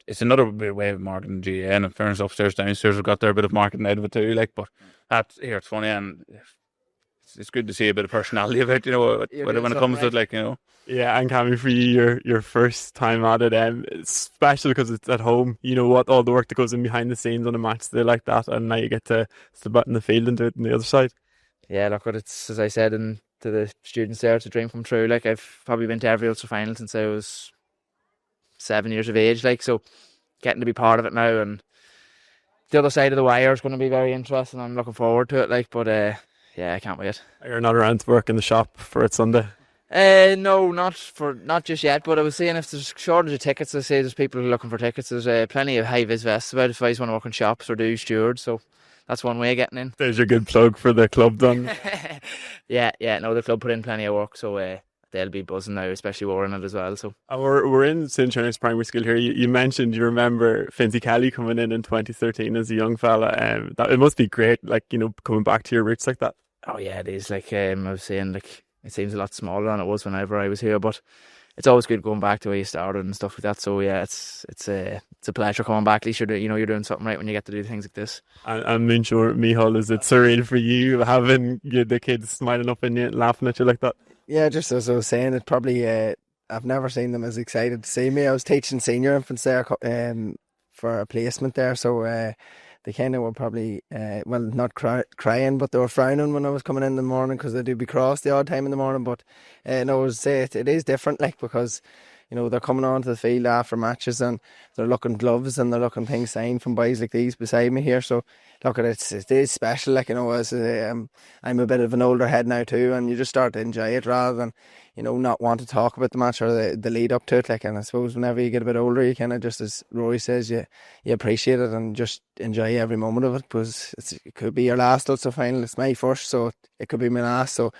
Speaker 8: it's another way of marketing GA, and in fairness, upstairs, downstairs, have got their bit of marketing out of it too. Like, but it's funny, and it's good to see a bit of personality of it, you know, when it comes to it, like, you know.
Speaker 9: Yeah, and Cammy, for you, your first time at it, it's special because it's at home. You know what, all the work that goes in behind the scenes on a match day like that, and now you get to step out in the field and do it on the other side.
Speaker 10: Yeah, look, it's, as I said to the students there, it's a dream come true. Like, I've probably been to every Ulster final since I was 7 years of age. Like, so getting to be part of it now, and the other side of the wire is going to be very interesting. I'm looking forward to it. Like, but yeah, I can't wait.
Speaker 9: You're not around to work in the shop for it Sunday?
Speaker 10: No, not just yet. But I was seeing if there's shortage of tickets. I say there's people looking for tickets. There's plenty of high vis vests about if I just want to work in shops or do stewards. So that's one way of getting in.
Speaker 9: There's your good plug for the club done.
Speaker 10: Yeah. No, the club put in plenty of work, so they'll be buzzing now, especially wearing it as well. So
Speaker 9: we're in St Ciarán's primary school here. You mentioned you remember Finzi Kelly coming in 2013 as a young fella. That it must be great, like, you know, coming back to your roots like that.
Speaker 10: Oh yeah, it is. Like I was saying, like, it seems a lot smaller than it was whenever I was here, but it's always good going back to where you started and stuff like that. So yeah, it's a pleasure coming back. At least you're doing something right when you get to do things like this.
Speaker 9: And I'm sure, Micheál, is it surreal for you having the kids smiling up in you, laughing at you like that?
Speaker 11: Yeah, just as I was saying, it probably I've never seen them as excited to see me. I was teaching senior infants there for a placement there, so they kind of were probably not crying, but they were frowning when I was coming in the morning because they do be cross the odd time in the morning. But no, I would say it is different, like, because, you know, they're coming onto the field after matches and they're looking gloves and they're looking things signed from boys like these beside me here. So look, it is special, like, you know, as I'm a bit of an older head now too, and you just start to enjoy it rather than, you know, not want to talk about the match or the lead up to it. Like, and I suppose whenever you get a bit older, you kind of, just as Rory says, you appreciate it and just enjoy every moment of it, because it could be your last Ulster final. It's my first, so it could be my last. So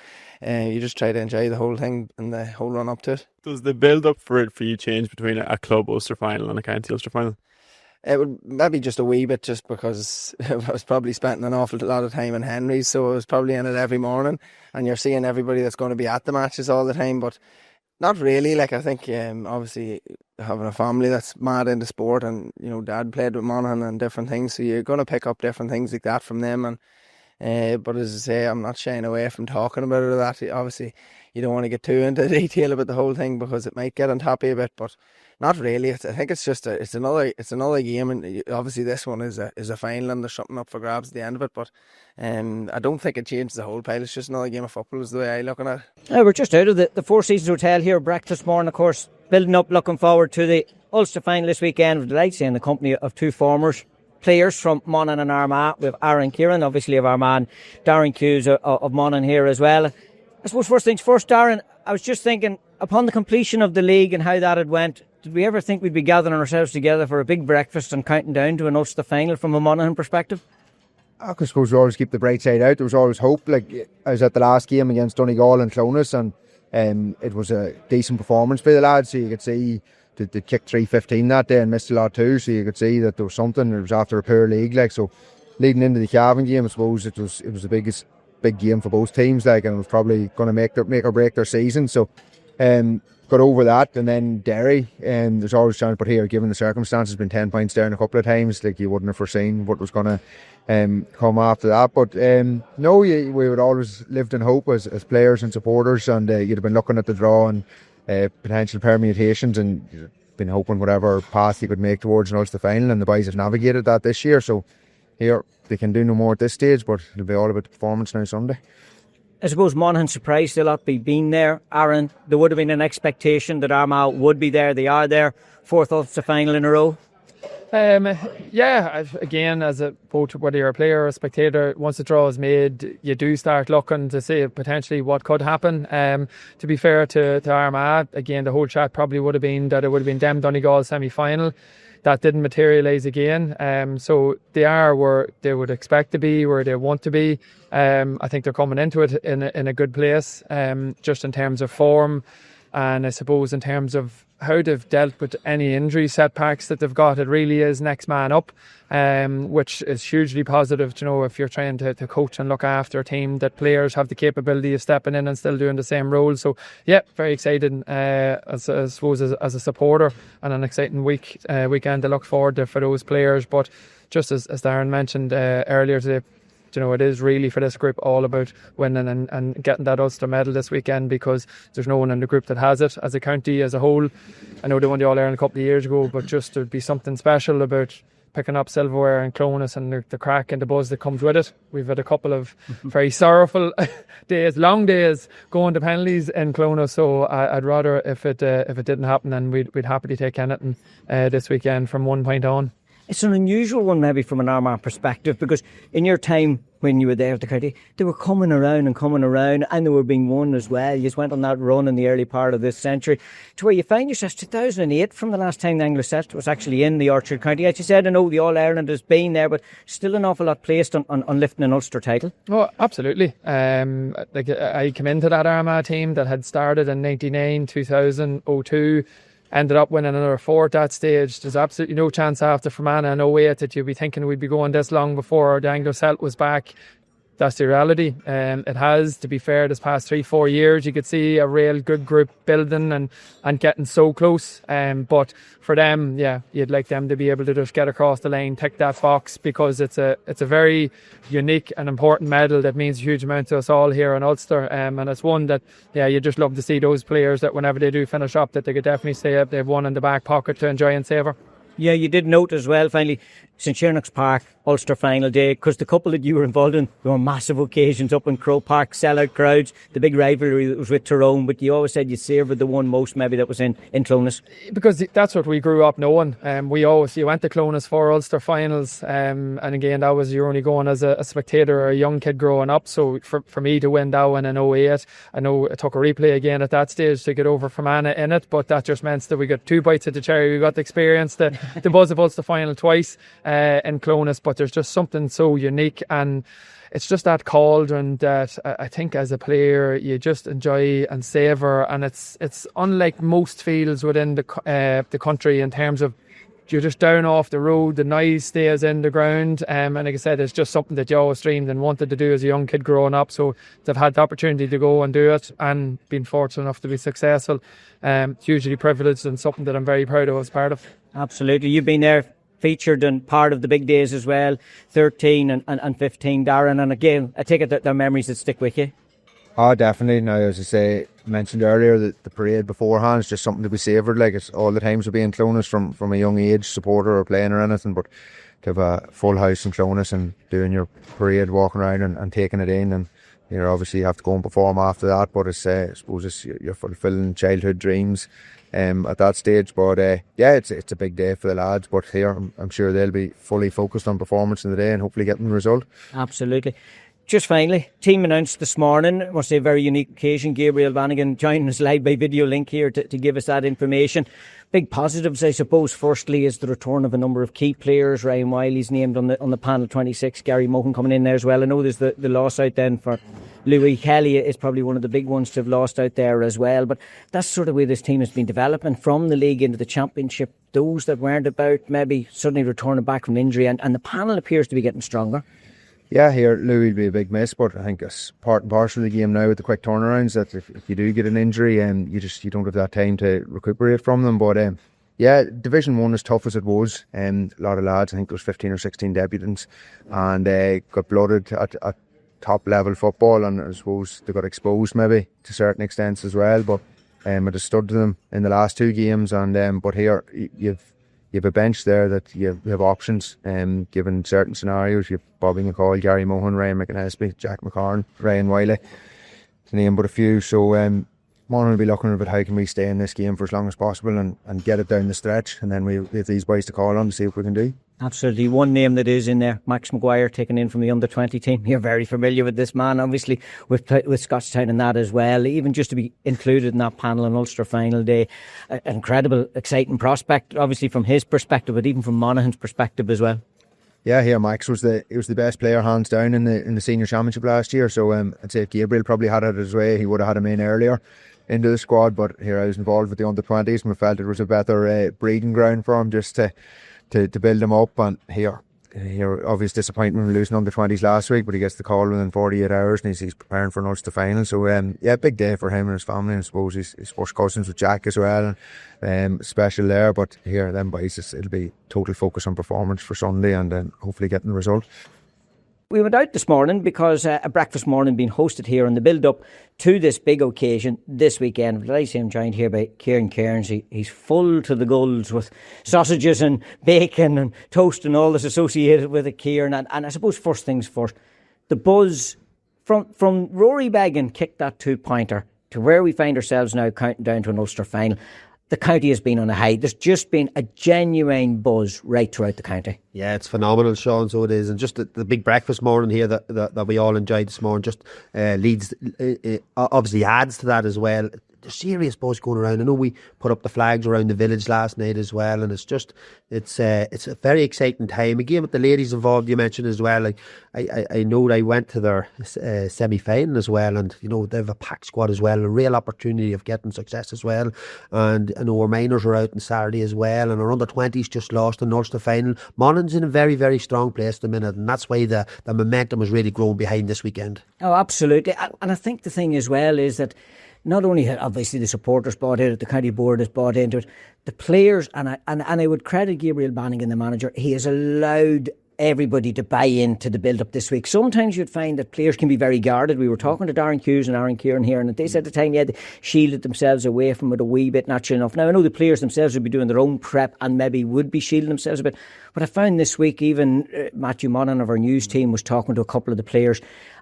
Speaker 11: you just try to enjoy the whole thing and the whole run up to it.
Speaker 9: Does the build up for you change between a club Ulster final and a county Ulster final?
Speaker 11: It would maybe just a wee bit, just because I was probably spending an awful lot of time in Henry's, so I was probably in it every morning, and you're seeing everybody that's going to be at the matches all the time, but not really. Like, I think obviously having a family that's mad into sport, and Dad played with Monaghan and different things, so you're going to pick up different things like that from them. And but as I say, I'm not shying away from talking about it. That obviously you don't want to get too into detail about the whole thing because it might get on top of you a bit, but not really. I think it's just it's another game, and obviously this one is a final and there's something up for grabs at the end of it. But I don't think it changes the whole pile. It's just another game of football, is the way I look at it.
Speaker 1: We're just out of the Four Seasons Hotel here, breakfast morning, of course, building up, looking forward to the Ulster final this weekend. With delight in the company of two former players from Monaghan and Armagh. We have Aaron Kernan, obviously, of Armagh, Darren Hughes of Monaghan here as well. I suppose first things first, Darren, I was just thinking, upon the completion of the league and how that had went, did we ever think we'd be gathering ourselves together for a big breakfast and counting down to an Ulster final from a Monaghan perspective?
Speaker 12: I suppose we always keep the bright side out. There was always hope. Like, I was at the last game against Donegal and Clonus, and it was a decent performance by the lads, so you could see they kicked 3-15 that day and missed a lot too, so you could see that there was something. It was after a poor league, so leading into the Cavan game, I suppose it was the big game for both teams, and it was probably going to make or break their season. So got over that, and then Derry, there's always a chance, but here, given the circumstances, been 10 points down a couple of times, you wouldn't have foreseen what was going to come after that. But no, we would always lived in hope as players and supporters, and you'd have been looking at the draw and potential permutations, and you'd been hoping whatever path you could make towards an Ulster final, and the boys have navigated that this year. So here, they can do no more at this stage, but it'll be all about the performance now Sunday.
Speaker 1: I suppose Monaghan surprised a lot by being there. Aaron, there would have been an expectation that Armagh would be there. They are there. Fourth Ulster final in a row.
Speaker 13: Again, as both whether you're a player or a spectator, once the draw is made, you do start looking to see potentially what could happen. To be fair to Armagh, again, the whole chat probably would have been that it would have been them Donegal semi-final. That didn't materialise again. So they are where they would expect to be, where they want to be. I think they're coming into it in a good place, just in terms of form, and I suppose in terms of how they've dealt with any injury setbacks that they've got. It really is next man up, which is hugely positive to know if you're trying to coach and look after a team, that players have the capability of stepping in and still doing the same role. So yeah, very excited as I suppose as a supporter, and an exciting weekend to look forward to for those players. But just as Darren mentioned earlier today, it is really for this group all about winning and getting that Ulster medal this weekend, because there's no one in the group that has it as a county as a whole. I know they won the All-Ireland a couple of years ago, but just there'd be something special about picking up silverware in Clonus and the crack and the buzz that comes with it. We've had a couple of very sorrowful days, long days, going to penalties in Clonus, so I'd rather if it didn't happen, and we'd happily take Kennet this weekend from 1 point on.
Speaker 1: It's an unusual one maybe from an Armagh perspective, because in your time when you were there at the county, they were coming around, and they were being won as well. You just went on that run in the early part of this century to where you find yourself 2008 from the last time the Anglo-Set was actually in the Orchard County. As you said, I know the All-Ireland has been there, but still an awful lot placed on lifting an Ulster title.
Speaker 13: Oh, absolutely. I came into that Armagh team that had started in 99, 2000, 02. Ended up winning another 4 at that stage. There's absolutely no chance after Fermanagh and 08 that you'd be thinking we'd be going this long before the Anglo-Celt was back. That's the reality. It has, to be fair, this past 3-4 years, you could see a real good group building and getting so close. But for them, yeah, you'd like them to be able to just get across the line, tick that box, because it's a very unique and important medal that means a huge amount to us all here in Ulster. And it's one that, yeah, you just love to see those players that whenever they do finish up, that they could definitely say up they've one in the back pocket to enjoy and savour.
Speaker 1: Yeah, you did note as well, finally, St Shannonside Park, Ulster final day, because the couple that you were involved in, there were massive occasions up in Croke Park, sellout crowds, the big rivalry that was with Tyrone, but you always said you savoured the one most maybe that was in Clonus.
Speaker 13: Because that's what we grew up knowing. You went to Clonus for Ulster finals, and again, that was, you're only going as a spectator or a young kid growing up. So for me to win that one in 08, I know it took a replay again at that stage to get over Fermanagh in it, but that just meant that we got 2 bites at the cherry. We got the experience, the buzz of Ulster final twice in Clonus, but there's just something so unique, and it's just that cauldron that I think as a player you just enjoy and savour, and it's unlike most fields within the country in terms of you're just down off the road, the noise stays in the ground, and like I said, it's just something that you always dreamed and wanted to do as a young kid growing up. So they've had the opportunity to go and do it and been fortunate enough to be successful. Hugely privileged and something that I'm very proud of as part of.
Speaker 1: Absolutely. You've been there, featured and part of the big days as well, 13 and 15, Darren, and again, I take it that they're memories that stick with you.
Speaker 12: Oh, definitely. Now, as I say, mentioned earlier, that the parade beforehand is just something to be savoured. Like, it's all the times we've been in Clonus from a young age, supporter or playing or anything, but to have a full house in Clonus and doing your parade, walking around and taking it in, and obviously you have to go and perform after that, but it's, I suppose you're fulfilling childhood dreams at that stage. But yeah, it's a big day for the lads, but here I'm sure they'll be fully focused on performance in the day and hopefully getting the result.
Speaker 1: Absolutely. Just finally, team announced this morning, I must say a very unique occasion. Gabriel Bannigan joining us live by video link here to give us that information. Big positives, I suppose, firstly, is the return of a number of key players. Ryan Wiley's named on the panel 26, Gary Mohan coming in there as well. I know there's the loss out then for Louis Kelly is probably one of the big ones to have lost out there as well. But that's sort of where this team has been developing from the league into the championship. Those that weren't about maybe suddenly returning back from injury, and the panel appears to be getting stronger.
Speaker 12: Yeah, here Louis will be a big miss, but I think it's part and parcel of the game now with the quick turnarounds, that if you do get an injury, you don't have that time to recuperate from them. But yeah, Division 1 is tough as it was, and a lot of lads, I think there was 15 or 16 debutants, and got blooded at top level football, and I suppose they got exposed maybe to certain extents as well. But it has stood to them in the last two games, and but here you have a bench there that you have options, given certain scenarios. You have Bobby McCall, Gary Mohan, Ryan McInnesby, Jack McCarn, Ryan Wiley, to name but a few. So Monaghan will be looking at how can we stay in this game for as long as possible and get it down the stretch, and then we have these boys to call on to see what we can do.
Speaker 1: Absolutely. One name that is in there, Max Maguire, taken in from the under-20 team. You're very familiar with this man, obviously, with Scotstown and that as well. Even just to be included in that panel on Ulster final day, an incredible, exciting prospect, obviously from his perspective, but even from Monaghan's perspective as well.
Speaker 12: Yeah, here Max was the best player hands down in the senior championship last year. So I'd say if Gabriel probably had it his way, he would have had him in earlier into the squad. But here I was involved with the under-20s, and we felt it was a better breeding ground for him just to build him up. And here obvious disappointment from losing under-20s last week, but he gets the call within 48 hours and he's preparing for an Ulster final. So yeah, big day for him and his family, and I suppose his first cousins with Jack as well, and special there. But here then boys, it'll be total focus on performance for Sunday, and then hopefully getting the result.
Speaker 1: We went out this morning because a breakfast morning being hosted here in the build-up to this big occasion this weekend. But I say I'm joined here by Kieran Kierans. He's full to the gulls with sausages and bacon and toast and all that's associated with it, Kieran. And I suppose first things first, the buzz from Rory Beggan kicked that 2-pointer to where we find ourselves now, counting down to an Ulster final. The county has been on a high. There's just been a genuine buzz right throughout the county.
Speaker 14: Yeah, it's phenomenal, Sean, so it is. And just the big breakfast morning here that we all enjoyed this morning just obviously adds to that as well. There's serious buzz going around. I know we put up the flags around the village last night as well, and it's a very exciting time. Again, with the ladies involved, you mentioned as well. Like I know I went to their semi-final as well, and they have a packed squad as well, a real opportunity of getting success as well. And I know our minors are out on Saturday as well, and our under-20s just lost in Ulster final. Monaghan's in a very, very strong place at the minute, and that's why the momentum has really grown behind this weekend.
Speaker 1: Oh, absolutely. And I think the thing as well is that not only had obviously the supporters bought into it, the county board has bought into it, the players, and I would credit Gabriel Bannigan, the manager, he has allowed everybody to buy into the build-up this week. Sometimes you'd find that players can be very guarded. We were talking to Darren Hughes and Aaron Kernan here, and they said at the time, yeah, they shielded themselves away from it a wee bit, naturally enough. Now, I know the players themselves would be doing their own prep and maybe would be shielding themselves a bit, but I found this week even Matthew Monaghan of our news team was talking to a couple of the players,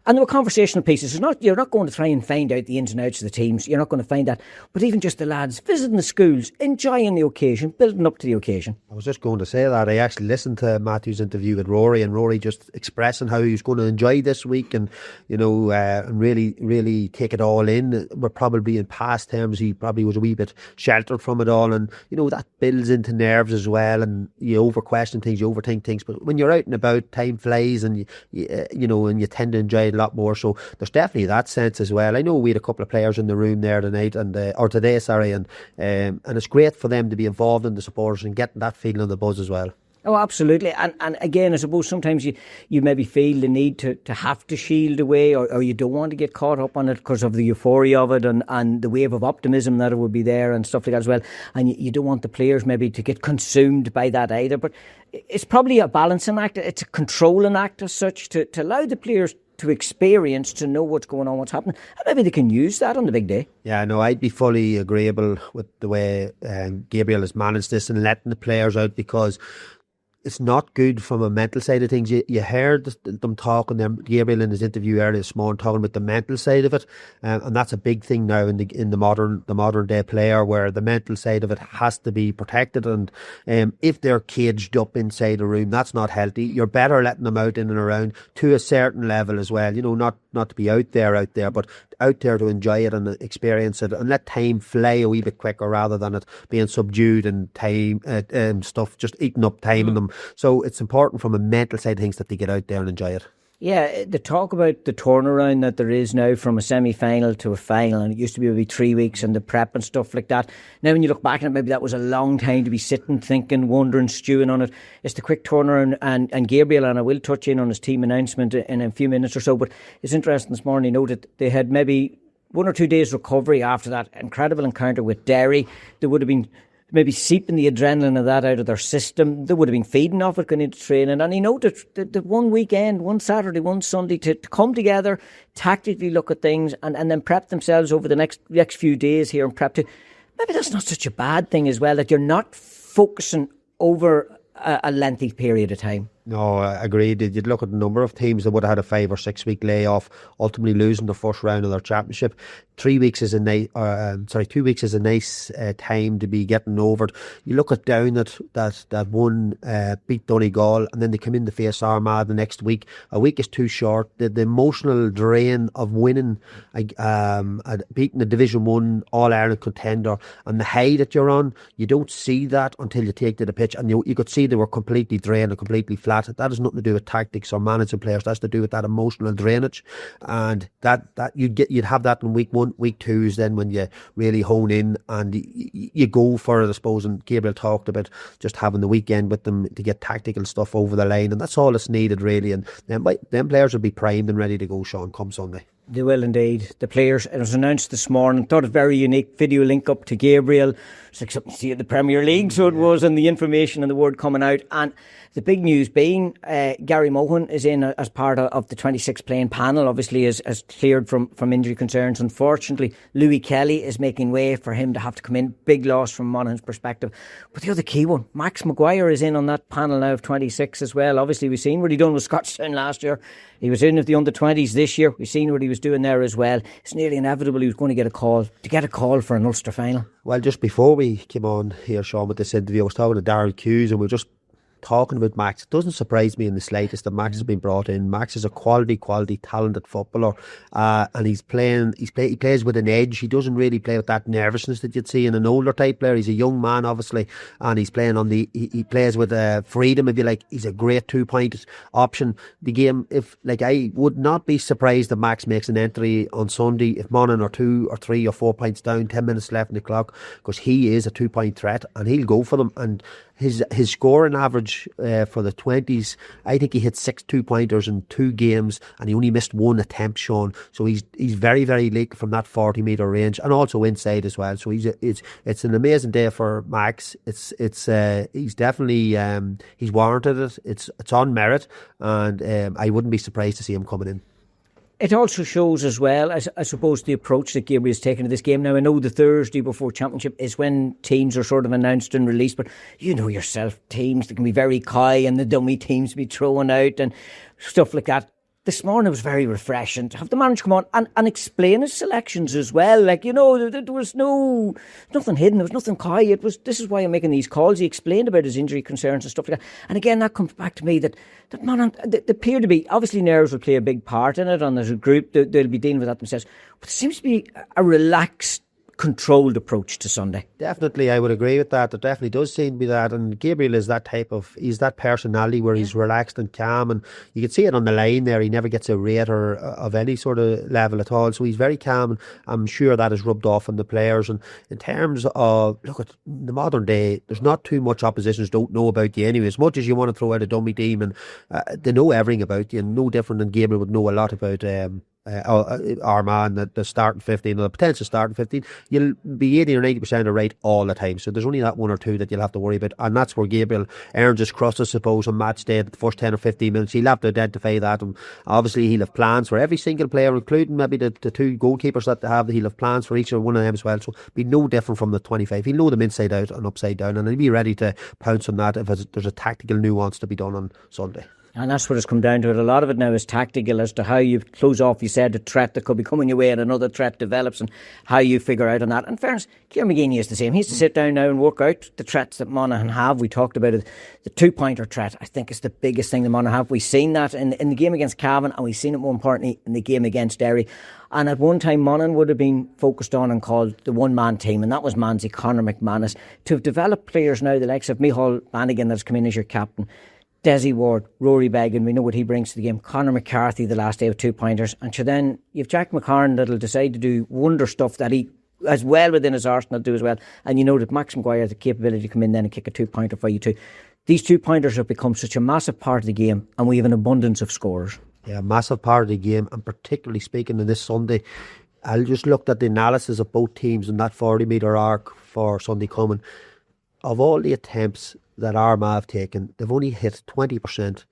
Speaker 1: and there were conversational pieces. You're not going to try and find out the ins and outs of the teams. You're not going to find that. But even just the lads visiting the schools, enjoying the occasion, building up to the occasion.
Speaker 14: I was just going to say that. I actually listened to Matthew's interview with Rory, and Rory just expressing how he was going to enjoy this week and, and really, really take it all in. We're probably in past terms, he probably was a wee bit sheltered from it all. And, that builds into nerves as well. And you over-question things, you overthink things. But when you're out and about, time flies, and, and you tend to enjoy it a lot more. So there's definitely that sense as well. I know we had a couple of players in the room there tonight or today, sorry, and it's great for them to be involved in the supporters and getting that feeling of the buzz as well.
Speaker 1: Oh, absolutely. And again, I suppose sometimes you maybe feel the need to have to shield away, or you don't want to get caught up on it because of the euphoria of it and the wave of optimism that it would be there and stuff like that as well. And you don't want the players maybe to get consumed by that either. But it's probably a balancing act. It's a controlling act as such to allow the players to experience, to know what's going on, what's happening. And maybe they can use that on the big day.
Speaker 14: Yeah, no, I'd be fully agreeable with the way Gabriel has managed this and letting the players out, because it's not good from a mental side of things. You heard them talking, Gabriel in his interview earlier this morning, talking about the mental side of it, and that's a big thing now in the modern day player, where the mental side of it has to be protected. And if they're caged up inside a room, that's not healthy. You're better letting them out in and around to a certain level as well. You know, not to be out there, but out there to enjoy it and experience it, and let time fly a wee bit quicker rather than it being subdued and time stuff just eating up time in them. So it's important from a mental side of things that they get out there and enjoy it.
Speaker 1: Yeah, the talk about the turnaround that there is now from a semi-final to a final, and it used to be maybe 3 weeks and the prep and stuff like that. Now when you look back on it, maybe that was a long time to be sitting, thinking, wondering, stewing on it. It's the quick turnaround, and Gabriel, and I will touch in on his team announcement in a few minutes or so, but it's interesting this morning to note that they had maybe 1 or 2 days recovery after that incredible encounter with Derry. There would have been maybe seeping the adrenaline of that out of their system. They would have been feeding off it going into training. And he noted that one weekend, one Saturday, one Sunday, to come together, tactically look at things and then prep themselves over the next few days here and prep to. Maybe that's not such a bad thing as well, that you're not focusing over a lengthy period of time.
Speaker 14: No, I agreed. You'd look at the number of teams that would have had a 5 or 6 week layoff, ultimately losing the first round of their championship. 3 weeks is a nice, 2 weeks is a nice time to be getting over it. You look at Down that one beat Donegal, and then they come in to face Armagh the next week. A week is too short. The emotional drain of winning, beating the Division 1 All-Ireland contender, and the high that you're on, you don't see that until you take to the pitch, and you could see they were completely drained and completely flat. That has nothing to do with tactics or managing players. That's to do with that emotional drainage, and that you'd have that in week 1. Week 2 is then when you really hone in and you go for it, I suppose. And Gabriel talked about just having the weekend with them to get tactical stuff over the line, and that's all that's needed really. And them players will be primed and ready to go, Sean, come Sunday.
Speaker 1: They will indeed. The players, it was announced this morning, thought it very unique video link up to Gabriel. It's like something you see in the Premier League, so it was, and the information and the word coming out. And the big news being Gary Mohan is in as part of the 26 playing panel, obviously as cleared from injury concerns. Unfortunately, Louis Kelly is making way for him to have to come in. Big loss from Monaghan's perspective. But the other key one, Max Maguire is in on that panel now of 26 as well. Obviously we've seen what he done with Scotstown last year. He was in with the under-20s this year. We've seen what he was doing there as well. It's nearly inevitable he was going to get a call for an Ulster final.
Speaker 14: Well, just before we came on here, Sean, with this interview, I was talking to Darren Hughes, and we were just talking about Max. It doesn't surprise me in the slightest that Max has been brought in. Max is a quality talented footballer, and he plays with an edge. He doesn't really play with that nervousness that you'd see in an older type player. He's a young man, obviously, and he's playing on he plays with freedom, if you like. He's a great 2-point option. The game, I would not be surprised if Max makes an entry on Sunday if Monaghan are 2 or 3 or 4 points down, 10 minutes left in the clock, because he is a 2-point threat and he'll go for them. And his scoring average for the 20s, I think he hit 6 2-pointers in 2 games, and he only missed 1 attempt, Sean. So he's very, very late from that 40-metre range, and also inside as well. So it's an amazing day for Max. He's definitely he's warranted it. It's on merit, and I wouldn't be surprised to see him coming in.
Speaker 1: It also shows as well, I suppose, the approach that Gabriel's taken to this game. Now, I know the Thursday before Championship is when teams are sort of announced and released, but you know yourself, teams that can be very coy and the dummy teams be thrown out and stuff like that. This morning it was very refreshing to have the manager come on and explain his selections as well. Like, you know, there was nothing hidden, there was nothing coy. This is why I'm making these calls. He explained about his injury concerns and stuff like that. And again, that comes back to me that man, they appear to be, obviously nerves will play a big part in it, and as a group they'll be dealing with that themselves. But there seems to be a relaxed controlled approach to Sunday.
Speaker 14: Definitely, I would agree with that. There definitely does seem to be that, and Gabriel is that he's that personality where he's relaxed and calm, and you can see it on the line there. He never gets a rate or of any sort of level at all, so he's very calm, and I'm sure that has rubbed off on the players. And in terms of, look, at the modern day, there's not too much oppositions don't know about you anyway. As much as you want to throw out a dummy team, and they know everything about you, and no different than Gabriel would know a lot about Armagh and the starting 15 or the potential starting 15. You'll be 80 or 90% right all the time, so there's only that one or two that you'll have to worry about, and that's where Gabriel earns his crust, I suppose, on match day at the first 10 or 15 minutes. He'll have to identify that, and obviously he'll have plans for every single player, including maybe the two goalkeepers that they have. He'll have plans for each one of them as well, so be no different from the 25. He'll know them inside out and upside down, and he'll be ready to pounce on that if there's a tactical nuance to be done on Sunday.
Speaker 1: And that's what it's come down to. A lot of it now is tactical as to how you close off, you said, a threat that could be coming your way and another threat develops, and how you figure out on that. In fairness, Kieran McGeeney is the same. He has to sit down now and work out the threats that Monaghan have. We talked about it. The two-pointer threat, I think, is the biggest thing that Monaghan have. We've seen that in the game against Cavan, and we've seen it more importantly in the game against Derry. And at one time, Monaghan would have been focused on and called the one-man team, and that was Manzi, Conor McManus. To have developed players now, the likes of Micheál Bannigan that's come in as your captain, Desi Ward, Rory Beggan, we know what he brings to the game. Conor McCarthy the last day with 2 pointers. And so then you've Jack McCarran that'll decide to do wonder stuff that he as well within his arsenal do as well. And you know that Max Maguire has the capability to come in then and kick a 2 pointer for you too. These 2 pointers have become such a massive part of the game, and we have an abundance of scorers.
Speaker 14: Yeah, massive part of the game, and particularly speaking of this Sunday, I just looked at the analysis of both teams in that 40-metre arc for Sunday coming. Of all the attempts that Armagh have taken, they've only hit 20%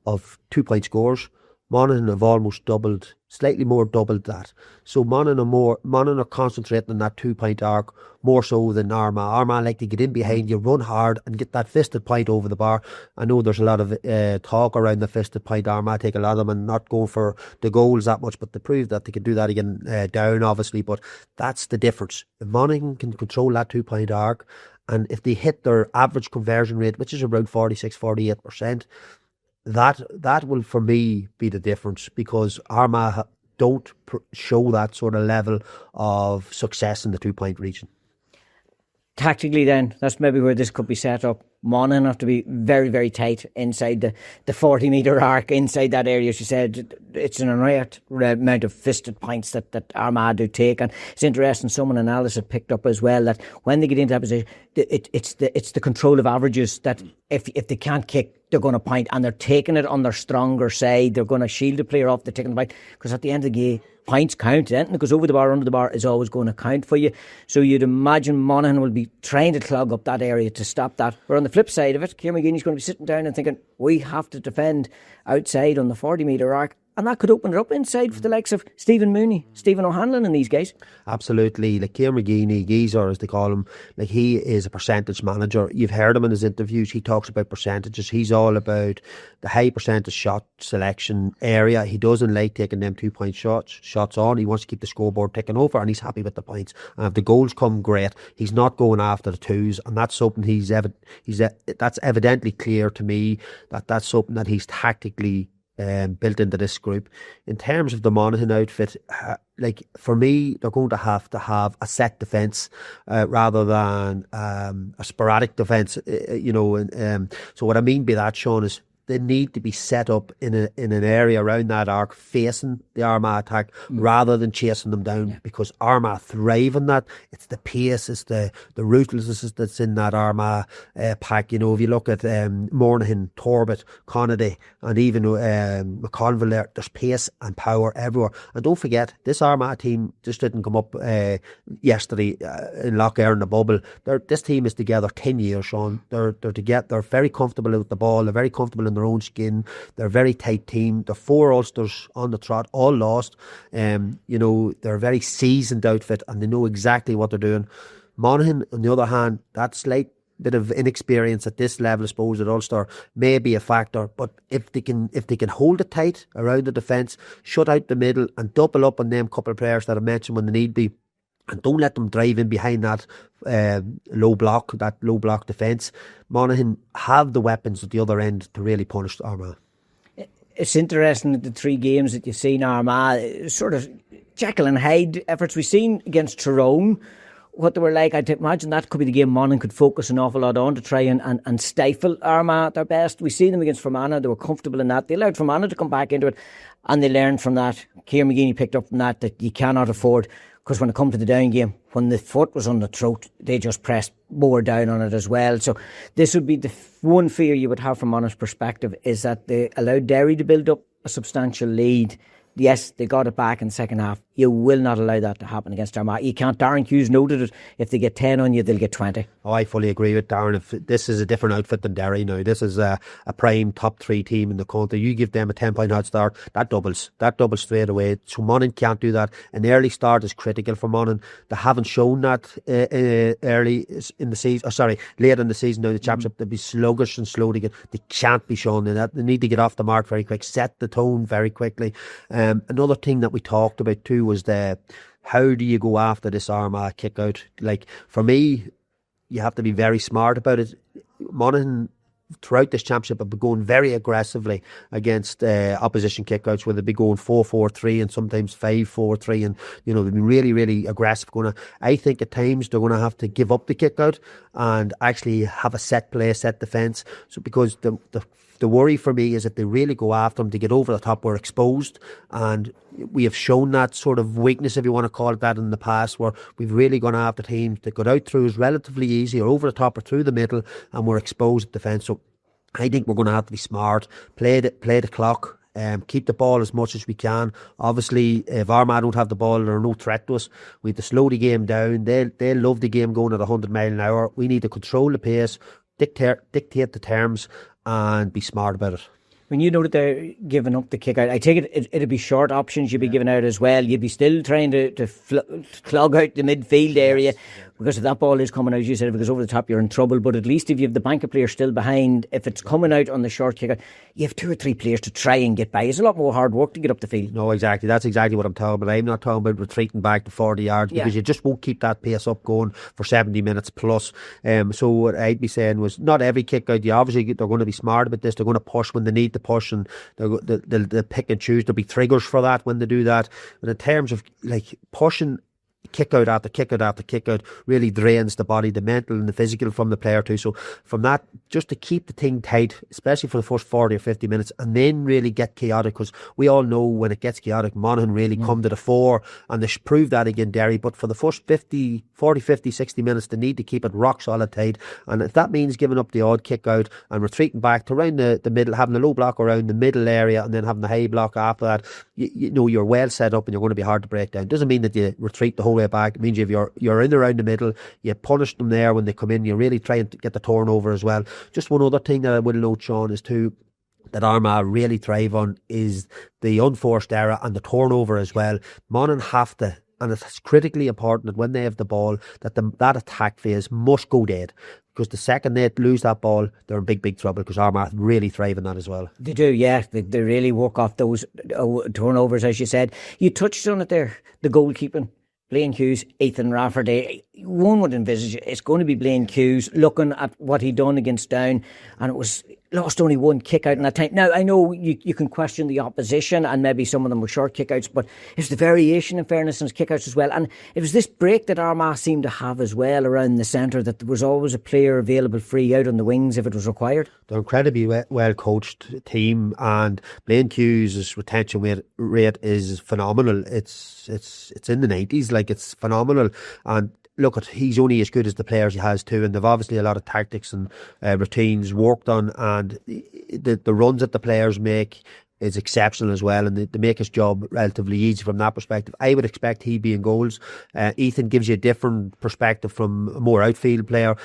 Speaker 14: of 2 point scores. Monaghan have almost doubled, slightly more doubled that. So Monaghan are concentrating on that 2 point arc more so than Armagh. Armagh like to get in behind you, run hard and get that fisted point over the bar. I know there's a lot of talk around the fisted point. Armagh take a lot of them and not going for the goals that much, but to prove that they can do that again down obviously, but that's the difference. If Monaghan can control that 2 point arc, and if they hit their average conversion rate, which is around 46-48%, that will, for me, be the difference, because Armagh don't show that sort of level of success in the 2 point region.
Speaker 1: Tactically then, that's maybe where this could be set up. Monaghan have to be very, very tight inside the 40-metre arc, inside that area. As you said, it's an unright amount of fisted points that Armagh do take. And it's interesting, someone analysis picked up as well, that when they get into that position, it's the control of averages, that if they can't kick, they're going to point, and they're taking it on their stronger side. They're going to shield the player off, they're taking the point, because at the end of the game, points count. Anything that goes over the bar, under the bar is always going to count for you. So you'd imagine Monaghan will be trying to clog up that area to stop that. But on the flip side of it, Kieran McGeeney's going to be sitting down and thinking, we have to defend outside on the 40-metre arc. And that could open it up inside for the likes of Stephen Mooney, Stephen O'Hanlon and these guys.
Speaker 14: Absolutely. Like Kieran McGeeney, Geezer as they call him, like he is a percentage manager. You've heard him in his interviews. He talks about percentages. He's all about the high percentage shot selection area. He doesn't like taking them 2 point shots on. He wants to keep the scoreboard ticking over, and he's happy with the points. And if the goals come, great. He's not going after the twos, and that's something that's evidently clear to me, that's something that he's tactically built into this group. In terms of the Monaghan outfit, like for me, they're going to have a set defence rather than a sporadic defence. So what I mean by that, Sean, is they need to be set up in an area around that arc facing the Armagh attack rather than chasing them down, because Armagh thrive on that. It's the pace, it's the ruthlessness that's in that Armagh pack. You know, if you look at Monaghan, Torbett, Connady and even McConville, there's pace and power everywhere. And don't forget, this Armagh team just didn't come up yesterday in Lough Erne in the bubble. This team is together 10 years, Sean. They're together. They're very comfortable with the ball. They're very comfortable in their own skin. They're a very tight team. They're 4 Ulsters on the trot, all lost. They're a very seasoned outfit, and they know exactly what they're doing. Monaghan, on the other hand, that slight bit of inexperience at this level, I suppose, at Ulster may be a factor. But if they can hold it tight around the defence, shut out the middle, and double up on them couple of players that I mentioned when they need be, and don't let them drive in behind that low block defence, Monaghan have the weapons at the other end to really punish Armagh.
Speaker 1: It's interesting that the 3 games that you've seen Armagh, sort of Jekyll and Hyde efforts. We've seen against Tyrone what they were like, I'd imagine that could be the game Monaghan could focus an awful lot on to try and stifle Armagh at their best. We see them against Fermanagh. They were comfortable in that. They allowed Fermanagh to come back into it, and they learned from that. Kieran McGeeney picked up from that you cannot afford, because when it come to the down game, when the foot was on the throat, they just pressed more down on it as well. So this would be the one fear you would have from Monagh's perspective, is that they allowed Derry to build up a substantial lead. Yes, they got it back in the second half. You will not allow that to happen against Armagh. You can't. Darren Hughes noted it. If they get 10 on you, they'll get 20.
Speaker 14: Oh, I fully agree with Darren. If this is a different outfit than Derry now. This is a prime top 3 team in the country. You give them a 10-point head start, that doubles straight away. So Monaghan can't do that. An early start is critical for Monaghan. They haven't shown that early in the season. Late in the season now, the championship. They'll be sluggish and slow to get. They can't be shown that. They need to get off the mark very quick, set the tone very quickly. Another thing that we talked about too was how do you go after this Armagh kick out? Like, for me, you have to be very smart about it. Monaghan throughout this championship have been going very aggressively against opposition kickouts, where they've been going 4-4-3 and sometimes 5-4-3, and they've been really, really aggressive. I think at times they're going to have to give up the kickout and actually have a set play, set defence. So because the worry for me is if they really go after them to get over the top, we're exposed, and we have shown that sort of weakness, if you want to call it that, in the past, where we've really gone after teams that got out through is relatively easy, or over the top or through the middle, and we're exposed at defence. So I think we're going to have to be smart, play the clock, keep the ball as much as we can. Obviously, if Armagh don't have the ball, they're no threat to us. We have to slow the game down. They love the game going at 100 mile an hour. We need to control the pace, dictate the terms, and be smart about it.
Speaker 1: When you know that they're giving up the kick out, I take it it'd be short options you'd be giving out as well. You'd be still trying to clog out the midfield area, because if that ball is coming out, as you said, if it goes over the top, you're in trouble. But at least if you have the bank of players still behind, if it's coming out on the short kick out, you have 2 or 3 players to try and get by. It's a lot more hard work to get up the field.
Speaker 14: No, exactly. That's exactly what I'm talking about. I'm not talking about retreating back to 40 yards, because you just won't keep that pace up going for 70 minutes plus. So what I'd be saying was, not every kick out. Obviously, they're going to be smart about this. They're going to push when they need to push, and they'll pick and choose. There'll be triggers for that when they do that. But in terms of pushing, kick out after kick out after kick out really drains the body, the mental and the physical from the player too. So from that, just to keep the thing tight, especially for the first 40 or 50 minutes, and then really get chaotic, because we all know when it gets chaotic, Monaghan really come to the fore, and they proved that against Derry. But for the first 40, 50, 60 minutes, they need to keep it rock solid tight. And if that means giving up the odd kick out and retreating back to around the middle, having a low block around the middle area and then having the high block after that, you know you're well set up and you're going to be hard to break down. Doesn't mean that you retreat the whole way back. It means if you're in around the middle, you punish them there when they come in. You really try and get the turnover as well. Just one other thing that I will note, Sean, is too, that Armagh really thrive on is the unforced error and the turnover as well. Monaghan have to, and it's critically important that when they have the ball, that attack phase must go dead. Because the second they lose that ball, they're in big trouble, because Armagh really thrive on that as well.
Speaker 1: They do, yeah. They really work off those turnovers, as you said. You touched on it there, the goalkeeping. Blaine Hughes, Ethan Rafferty. One would envisage it's going to be Blaine Hughes, looking at what he'd done against Down, and it was lost only 1 kick out in that time. Now, I know you can question the opposition, and maybe some of them were short kick outs, but it's the variation, in fairness, in his kick outs as well. And it was this break that Armagh seemed to have as well around the centre, that there was always a player available free out on the wings if it was required.
Speaker 14: They're incredibly well coached team, and Blaine Hughes' retention rate is phenomenal. It's in the 90s, like, it's phenomenal. And look, he's only as good as the players he has too, and they've obviously a lot of tactics and routines worked on, and the runs that the players make is exceptional as well, and they make his job relatively easy from that perspective. I would expect he'd be in goals. Ethan gives you a different perspective from a more outfield player.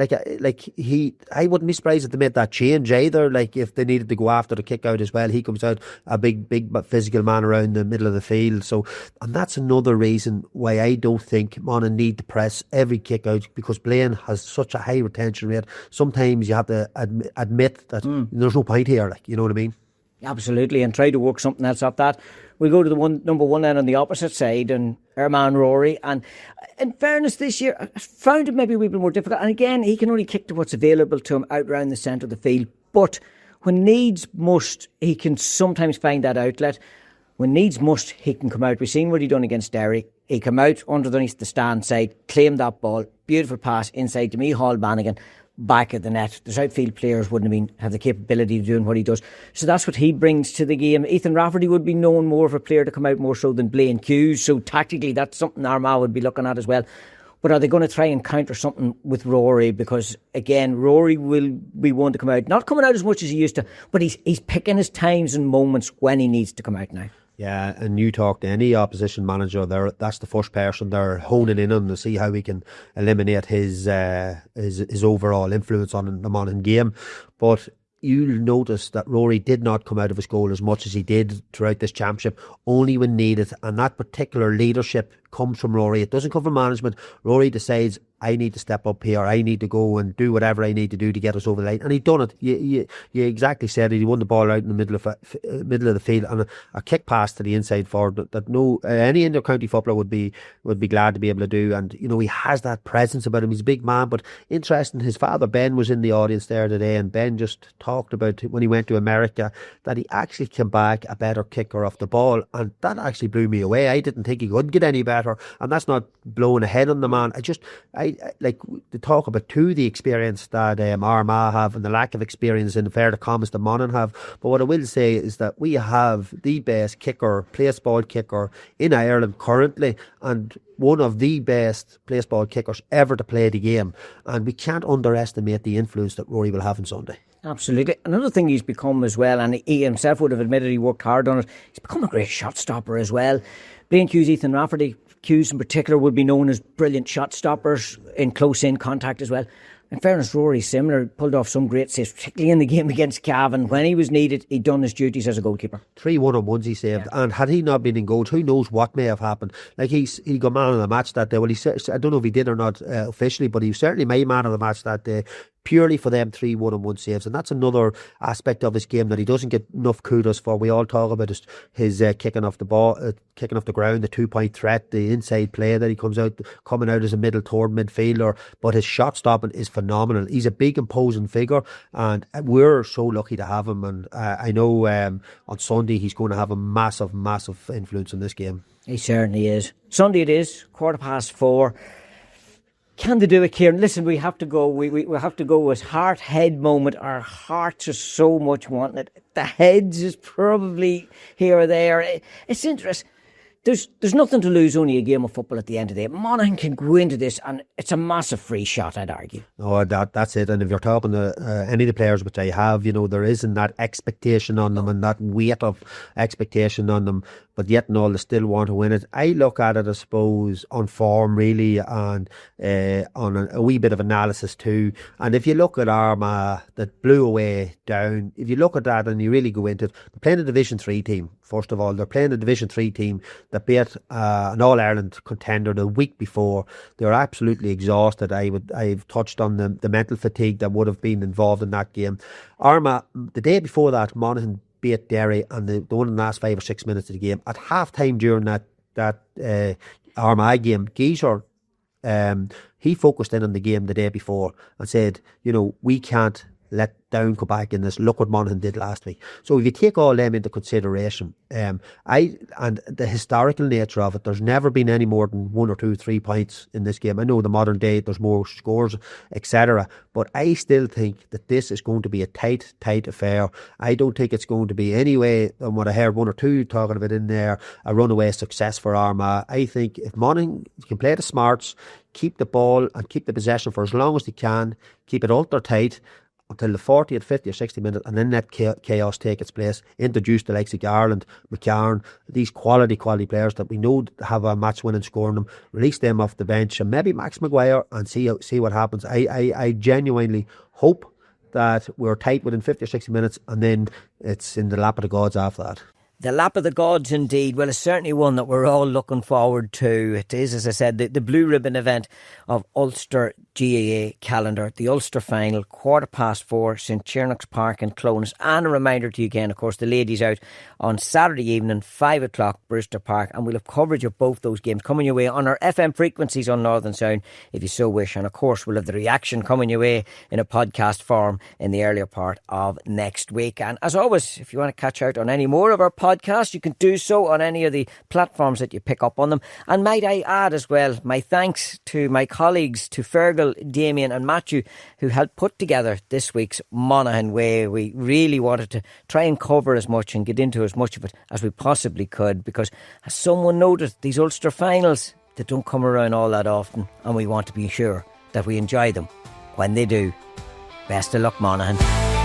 Speaker 14: I wouldn't be surprised if they made that change either. Like, if they needed to go after the kick out as well, he comes out a big physical man around the middle of the field. So, and that's another reason why I don't think Monaghan need to press every kick out, because Blaine has such a high retention rate. Sometimes you have to admit that there's no point here. Like, you know what I mean?
Speaker 1: Absolutely, and try to work something else off that. We'll go to the number one then on the opposite side, and Armagh Rory. And in fairness, this year, I found it maybe a wee bit more difficult. And again, he can only kick to what's available to him out round the centre of the field. But when needs must, he can sometimes find that outlet. when needs must, he can come out. We've seen what he done against Derry. He came out underneath the stand side, claimed that ball, beautiful pass inside to Hall Bannigan, back at the net. There's outfield players wouldn't have the capability of doing what he does. So that's what he brings to the game. Ethan Rafferty would be known more of a player to come out more so than Blaine Hughes. So tactically, that's something Armagh would be looking at as well. But are they going to try and counter something with Rory? Because, again, Rory will be one to come out. Not coming out as much as he used to, but he's picking his times and moments when he needs to come out now.
Speaker 14: Yeah, and you talk to any opposition manager, that's the first person they're honing in on to see how we can eliminate his overall influence on the Monaghan game. But you'll notice that Rory did not come out of his goal as much as he did throughout this championship, only when needed. And that particular leadership comes from Rory. It doesn't come from management. Rory decides, I need to step up here. I need to go and do whatever I need to do to get us over the line. And he done it. You exactly said it. He won the ball out in the middle of the field, and a kick pass to the inside forward that no any inter-county footballer would be glad to be able to do. And he has that presence about him. He's a big man. But interesting, his father Ben was in the audience there today, and Ben just talked about when he went to America that he actually came back a better kicker off the ball, and that actually blew me away. I didn't think he could get any better, and that's not blowing ahead on the man. I like to talk about the experience that Armagh have and the lack of experience in fair to comments that Monaghan have. But what I will say is that we have the best place ball kicker in Ireland currently, and one of the best place ball kickers ever to play the game. And we can't underestimate the influence that Rory will have on Sunday.
Speaker 1: Absolutely. Another thing he's become as well, and he himself would have admitted he worked hard on it, he's become a great shot stopper as well. Blaine Hughes, Ethan Rafferty, Hughes in particular, would be known as brilliant shot stoppers in close-in contact as well. In fairness, Rory similar, pulled off some great saves, particularly in the game against Cavan. When he was needed, he'd done his duties as a goalkeeper.
Speaker 14: 3 1-on-1s he saved, and had he not been in goals, who knows what may have happened. Like he got man of the match that day. Well, I don't know if he did or not officially, but he certainly made man of the match that day, purely for them 3 1-on-1 saves. And that's another aspect of his game that he doesn't get enough kudos for. We all talk about his kicking off the ball, kicking off the ground, the 2-point threat, the inside play that he coming out as a middle toward midfielder. But his shot stopping is phenomenal. He's a big imposing figure, and we're so lucky to have him. And I know on Sunday he's going to have a massive influence in this game.
Speaker 1: He certainly is. Sunday it is, 4:15. Can they do it, Kieran? Listen, we have to go. We have to go with heart-head moment. Our hearts are so much wanting it. The heads is probably here or there. It's interesting. There's nothing to lose, only a game of football at the end of the day. Monaghan can go into this and it's a massive free shot, I'd argue.
Speaker 14: Oh, that's it. And if you're talking to any of the players which I have, there isn't that expectation on them and that weight of expectation on them, but yet and all they still want to win it. I look at it, I suppose, on form really, and on a wee bit of analysis too. And if you look at Armagh that blew away down, if you look at that and you really go into it, they're playing a Division 3 team. First of all, they're playing a Division 3 team that beat an All-Ireland contender the week before. They're absolutely exhausted. I've touched on the mental fatigue that would have been involved in that game. Armagh, the day before that, Monaghan beat Derry, and they won in the last 5 or 6 minutes of the game. At half-time during that Armagh game, Geezer, he focused in on the game the day before and said, we can't let down go back in this. Look what Monaghan did last week. So if you take all them into consideration, and the historical nature of it, there's never been any more than 1 or 2, 3 points in this game. I know the modern day there's more scores, etc. But I still think that this is going to be a tight affair. I don't think it's going to be anyway than what I heard 1 or 2 talking about in there, a runaway success for Armagh. I think if Monaghan can play the smarts, keep the ball and keep the possession for as long as they can, keep it ultra tight until the 40th, 50 or 60 minutes, and then let chaos take its place. Introduce the likes of Garland, McCarn, these quality players that we know have a match-winning score in them. Release them off the bench, and maybe Max Maguire, and see what happens. I genuinely hope that we're tight within 50 or 60 minutes, and then it's in the lap of the gods after that.
Speaker 1: The lap of the gods indeed. Well, it's certainly one that we're all looking forward to. It is, as I said, the blue ribbon event of Ulster GAA calendar. The Ulster final, 4:15, St Chernoc's Park in Clones. And a reminder to you again, of course, the ladies out on Saturday evening, 5 o'clock, Brewster Park. And we'll have coverage of both those games coming your way on our FM frequencies on Northern Sound, if you so wish. And of course, we'll have the reaction coming your way in a podcast form in the earlier part of next week. And as always, if you want to catch out on any more of our podcasts, podcast, you can do so on any of the platforms that you pick up on them. And might I add as well, my thanks to my colleagues, to Fergal, Damien and Matthew, who helped put together this week's Monaghan Way. We really wanted to try and cover as much and get into as much of it as we possibly could, because as someone noted, these Ulster finals, they don't come around all that often, and we want to be sure that we enjoy them when they do. Best of luck, Monaghan.